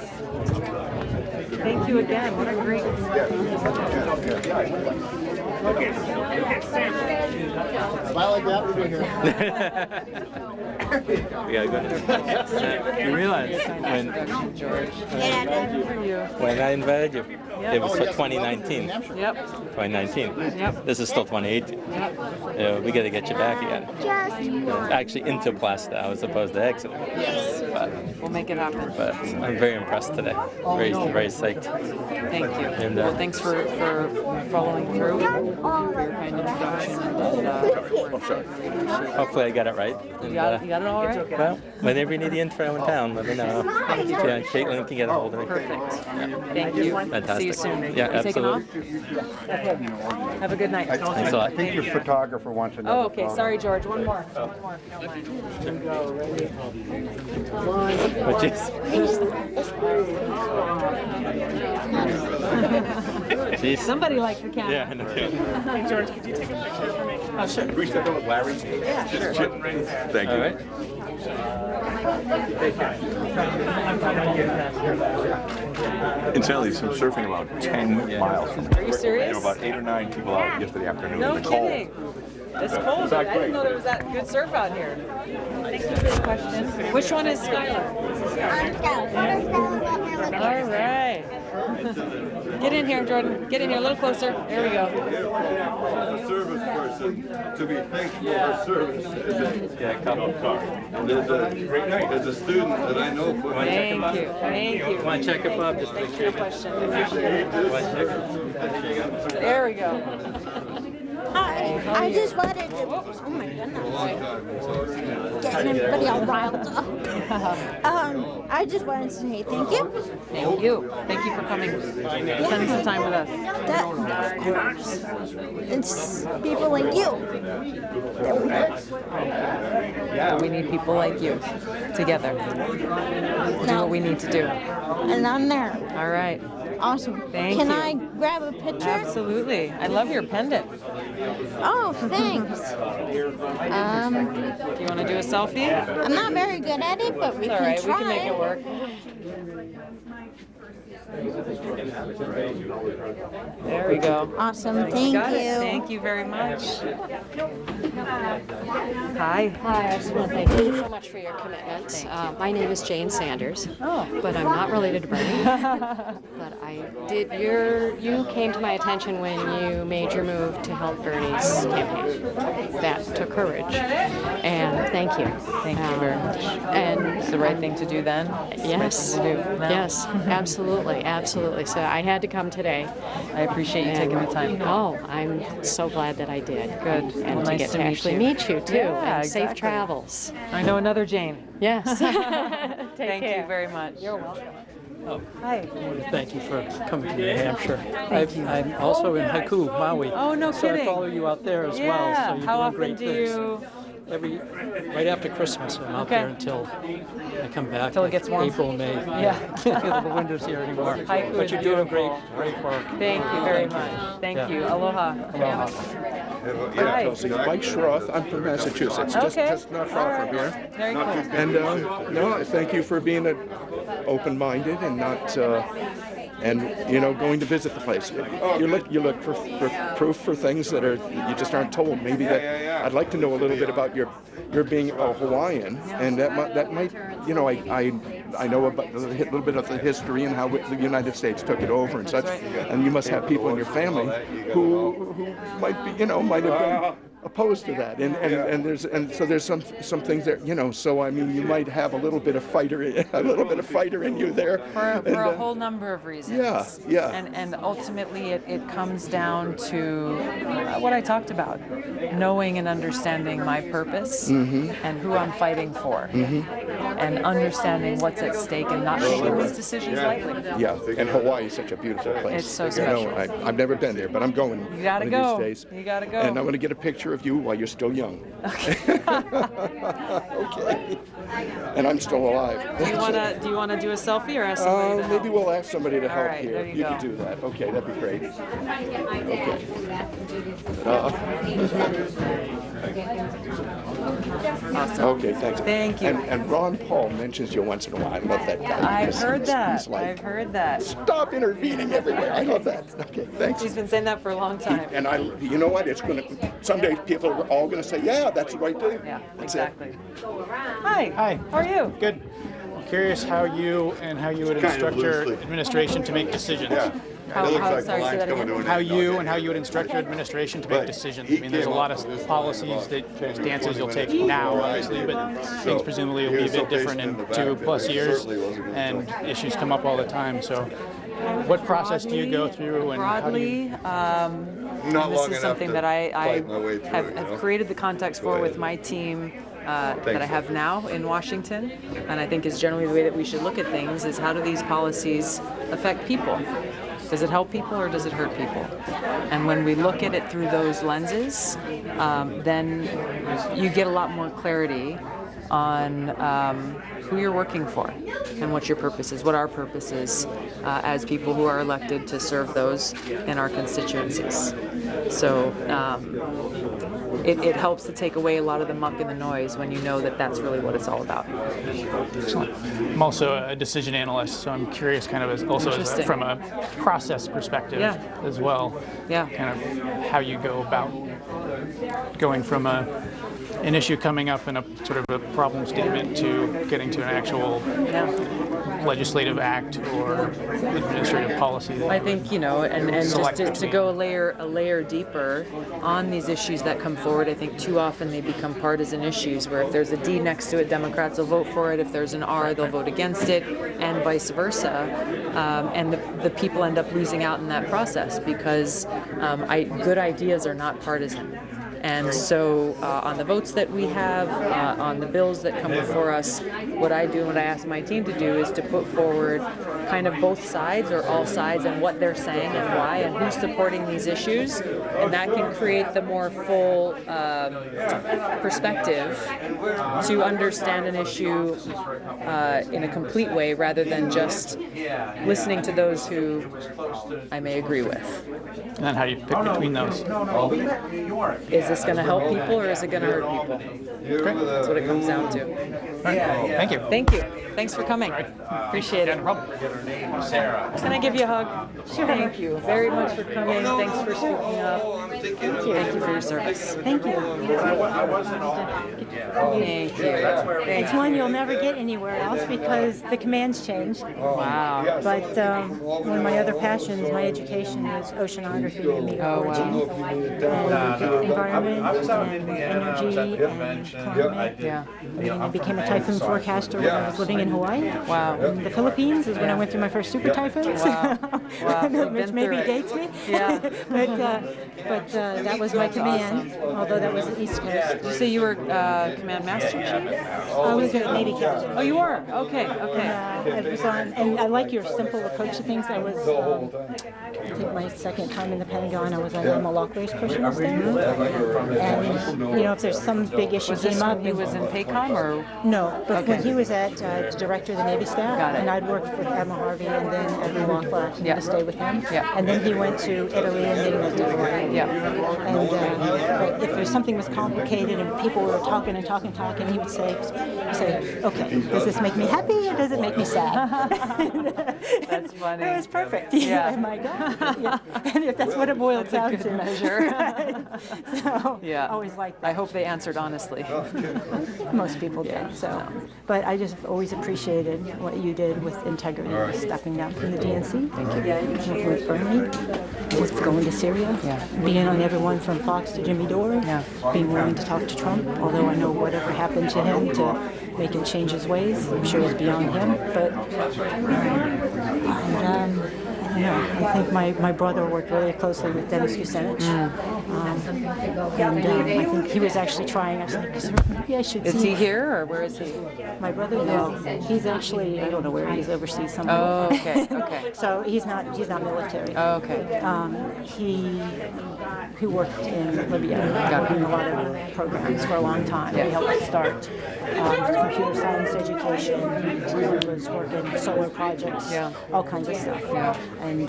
Thank you again. What a great. Smile like that, we're here. We gotta go ahead. You realize when I invited you, it was for 2019. Yep. 2019. Yep. This is still 2018. Yep. We gotta get you back again. Actually into Plasta as opposed to Exeter. Yes. But, we'll make it happen. But I'm very impressed today. Very psyched. Thank you. And, well, thanks for following through. For your kind introduction. Hopefully I got it right. And, You got it all right? Well, whenever you need the intro in town, let me know. Yeah, Caitlin can get a hold of me. Perfect. Thank you. Fantastic. See you soon. Yeah, You taking off? absolutely. Have a good night. Thanks a lot. I think your photographer wants to know. Oh, okay. Sorry, George. One more. One more. Don't mind. Which is? Jeez. Somebody likes the camera. Yeah, I know. Hey, George, could you take a picture for me? Oh, sure. Can we step in with Larry? Yeah, sure. Thank you. All right. Incidentally, some surfing about 10 miles from here. Are you serious? There were about 8 or 9 people out yesterday afternoon. No in the cold. kidding. It's cold. I didn't know there was that good surf out here. Thank you for the question. Which one is Skylar? All right. Get in here, Jordan. Get in here a little closer. There we go. A service person to be thankful for her service. Yeah, a couple of cars. And there's a student that I know put Thank you. Thank you. Want to check it up? Just make Thanks for sure. the question. There we go. Hi, I just wanted to, oh my goodness, getting everybody all riled up. I just wanted to say thank you. Thank you. Thank you for coming. Spending some time with us. That, of course, it's people like you that we Yeah, we need people like you together. We'll do what we need to do. And I'm there. All right. Awesome. Thank Can you. I grab a picture? Absolutely. I love your pendant. Oh, thanks. Do you want to do a selfie? I'm not very good at it, but we It's all can right. try. We can make it work. There we go. Awesome. Thank Got you. it. Thank you very much. Hi. Hi, I just want to thank you so much for your commitment. My name is Jane Sanders, but I'm not related to Bernie. But I did you came to my attention when you made your move to help Bernie's campaign. That took courage, and thank you. Thank you very much. And it's the right thing to do then. It's yes, the right thing to do now. yes, absolutely, absolutely. So I had to come today. I appreciate you taking the time. Oh, I'm so glad that I did. Good. And Well, to nice get to to meet actually you. meet you too. Yeah, and safe exactly. travels. I know another Jane. Yes. Thank you very much. You're welcome. Hi. Thank you for coming to New Hampshire. Thank you. I'm also in Haiku, Maui. Oh, no so kidding. I follow you out there as Yeah. well. So you're How doing often great do things. you right after Christmas. I'm out there until I come back. Until it gets warm. April, May. Yeah. Can't feel the windows here anymore. Haiku But is you're doing beautiful. great work. Thank you very much. Thank you. Aloha. Hi. Mike Schroth. I'm from Massachusetts, just not far from here. Very cool. And no, I thank you for being open-minded and not, going to visit the place. You look for proof for things that you just aren't told. Maybe that I'd like to know a little bit about your being a Hawaiian, and that might I know about a little bit of the history and how the United States took it over and such. And you must have people in your family who might have been opposed to that, and so there's some things there, so I mean, you might have a little bit of fighter in you there for a whole number of reasons. Yeah. And ultimately it comes down to what I talked about, knowing and understanding my purpose and who I'm fighting for, and understanding what's at stake and not making these decisions lightly. Yeah, and Hawaii is such a beautiful place. It's so special. I've never been there, but I'm going You gotta one of go. these days. You gotta go. And I'm going to get a picture of you while you're still young. Okay. Okay. And I'm still alive. Do you wanna do a selfie or ask somebody to maybe we'll ask somebody to help right, here. there you go. can do that. Okay, that'd be great. Awesome. Okay, thanks. Thank you. And Ron Paul mentions you once in a while. I love that guy. I've heard that. He's like, I've heard that. stop intervening everywhere. I love that. Okay, thanks. He's been saying that for a long time. And you know what? It's going to, someday people are all going to say, yeah, that's the right thing. Yeah, That's exactly. Hi. Hi. How are you? Good. I'm curious how you would instruct your administration to make decisions. How you would instruct your administration to make decisions. I mean, there's a lot of policies stances you'll take now, obviously, but things presumably will be a bit different in 2+ years, and issues come up all the time. So, what process do you go through? And broadly, this is something that I have created the context for with my team. That I have now in Washington, and I think is generally the way that we should look at things, is how do these policies affect people? Does it help people or does it hurt people? And when we look at it through those lenses, then you get a lot more clarity on who you're working for and what your purpose is, what our purpose is as people who are elected to serve those in our constituencies. So it helps to take away a lot of the muck and the noise when you know that that's really what it's all about. Excellent. I'm also a decision analyst, so I'm curious kind of from a process perspective as well. Yeah. Kind of how you go about going from an issue coming up in a sort of a problem statement to getting to an actual legislative act or administrative policy. I think, and just to go a layer deeper on these issues that come forward, I think too often they become partisan issues where if there's a D next to it, Democrats will vote for it. If there's an R, they'll vote against it, and vice versa. And the people end up losing out in that process because good ideas are not partisan. And so on the votes that we have, on the bills that come before us, what I do and what I ask my team to do is to put forward kind of both sides or all sides and what they're saying and why and who's supporting these issues. And that can create the more full perspective to understand an issue in a complete way rather than just listening to those who I may agree with. And then how do you pick between those? Is this going to help people or is it going to hurt people? Okay. That's what it comes down to. Right. Thank you. Thank you. Thanks for coming. Appreciate it. Can I give you a hug? Sure. Thank you very much for coming. Thanks for speaking up. Thank you. Thank you for your service. Thank you. Thank you. It's one you'll never get anywhere else because the commands change. Wow. But one of my other passions, my education is oceanography and the origin and environment and energy and climate. Yeah. I became a typhoon forecaster when I was living in Hawaii. Wow. And the Philippines is when I went went through my first super typhoon, Wow. which maybe dates me. Yeah. but that was my command, although that was the East Coast. Did you say you were command master? I was a Navy captain. Oh, you were? Okay, okay. It was on, and I like your simple approach to things. I was, I think my second time in the Pentagon, I was on Animal Lock Race Pushers there. And, you know, if there's some big issue came up. When he was in PACOM, or? No, but Okay. when he was at director of the Navy staff, Got it. and I'd worked with Admiral Harvey and then Admiral Locklear Yeah. to stay with him. Yeah. And then he went to Italy and then he went to Hawaii. Yeah. And but if there's something was complicated and people were talking and talking, he would say, okay, does this make me happy or does it make me sad? That's funny. It was perfect. Yeah. My God. Yeah. And if that's what it boiled down That's a good to. measure. So, Yeah. always like that. I hope they answered honestly. Most people did. So, but I just always appreciated what you did with integrity, stepping down from the DNC. Thank you. With Bernie, with going to Syria, being on everyone from Fox to Jimmy Dore, being willing to talk to Trump. Although I know whatever happened to him to make him change his ways, I'm sure it's beyond him. But I don't know. I think my brother worked really closely with Dennis Kucinich. And I think he was actually trying. I was like, "Sir, maybe I should Is see." he here, or where is he? My brother? No. He's actually, I don't know where he is, overseas somewhere. Oh, okay, okay. So he's not military. Oh, okay. He worked in Libya, in a lot of programs for a long time. He helped start computer science education. He was working solar projects, all kinds of stuff. And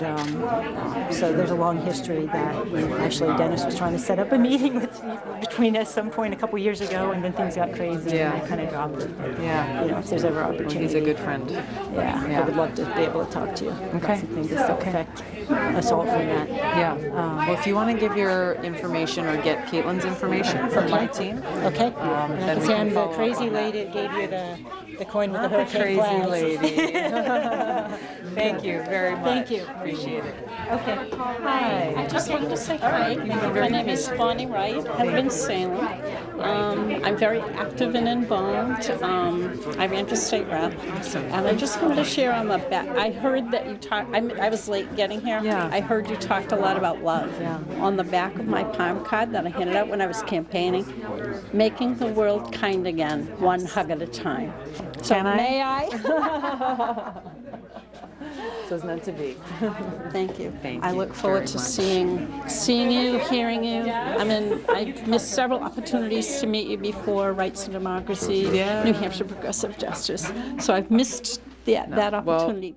so there's a long history that actually Dennis was trying to set up a meeting between us some point a couple years ago, and then things got crazy and I kind of dropped it. But, you know, if there's ever opportunity. Well, he's a good friend. I would love to be able to talk to you about some things that still affect us all from that. Yeah. Well, if you want to give your information or get Caitlin's information from my team. Okay. And I then can we say can I'm the follow up crazy on that. lady that gave you the coin with the Not the hurricane crazy flags. lady. Thank you very much. Thank you. Appreciate it. Okay. Hi, I just wanted to say hi. My name is Bonnie Wright. I live in Salem. I'm very active and involved. I ran for state rep. And I just wanted to share on the back. I heard that you talked, I was late getting here. Yeah. I heard you talked a lot about love. Yeah. On the back of my palm card that I handed out when I was campaigning, making the world kind again, one hug at a time. So Can I? may I? So it's meant to be. Thank you. Thank I you look forward very to much. seeing you, hearing you. I've missed several opportunities to meet you before, Rights and Democracy, New Hampshire Progressive Justice. So I've missed that opportunity.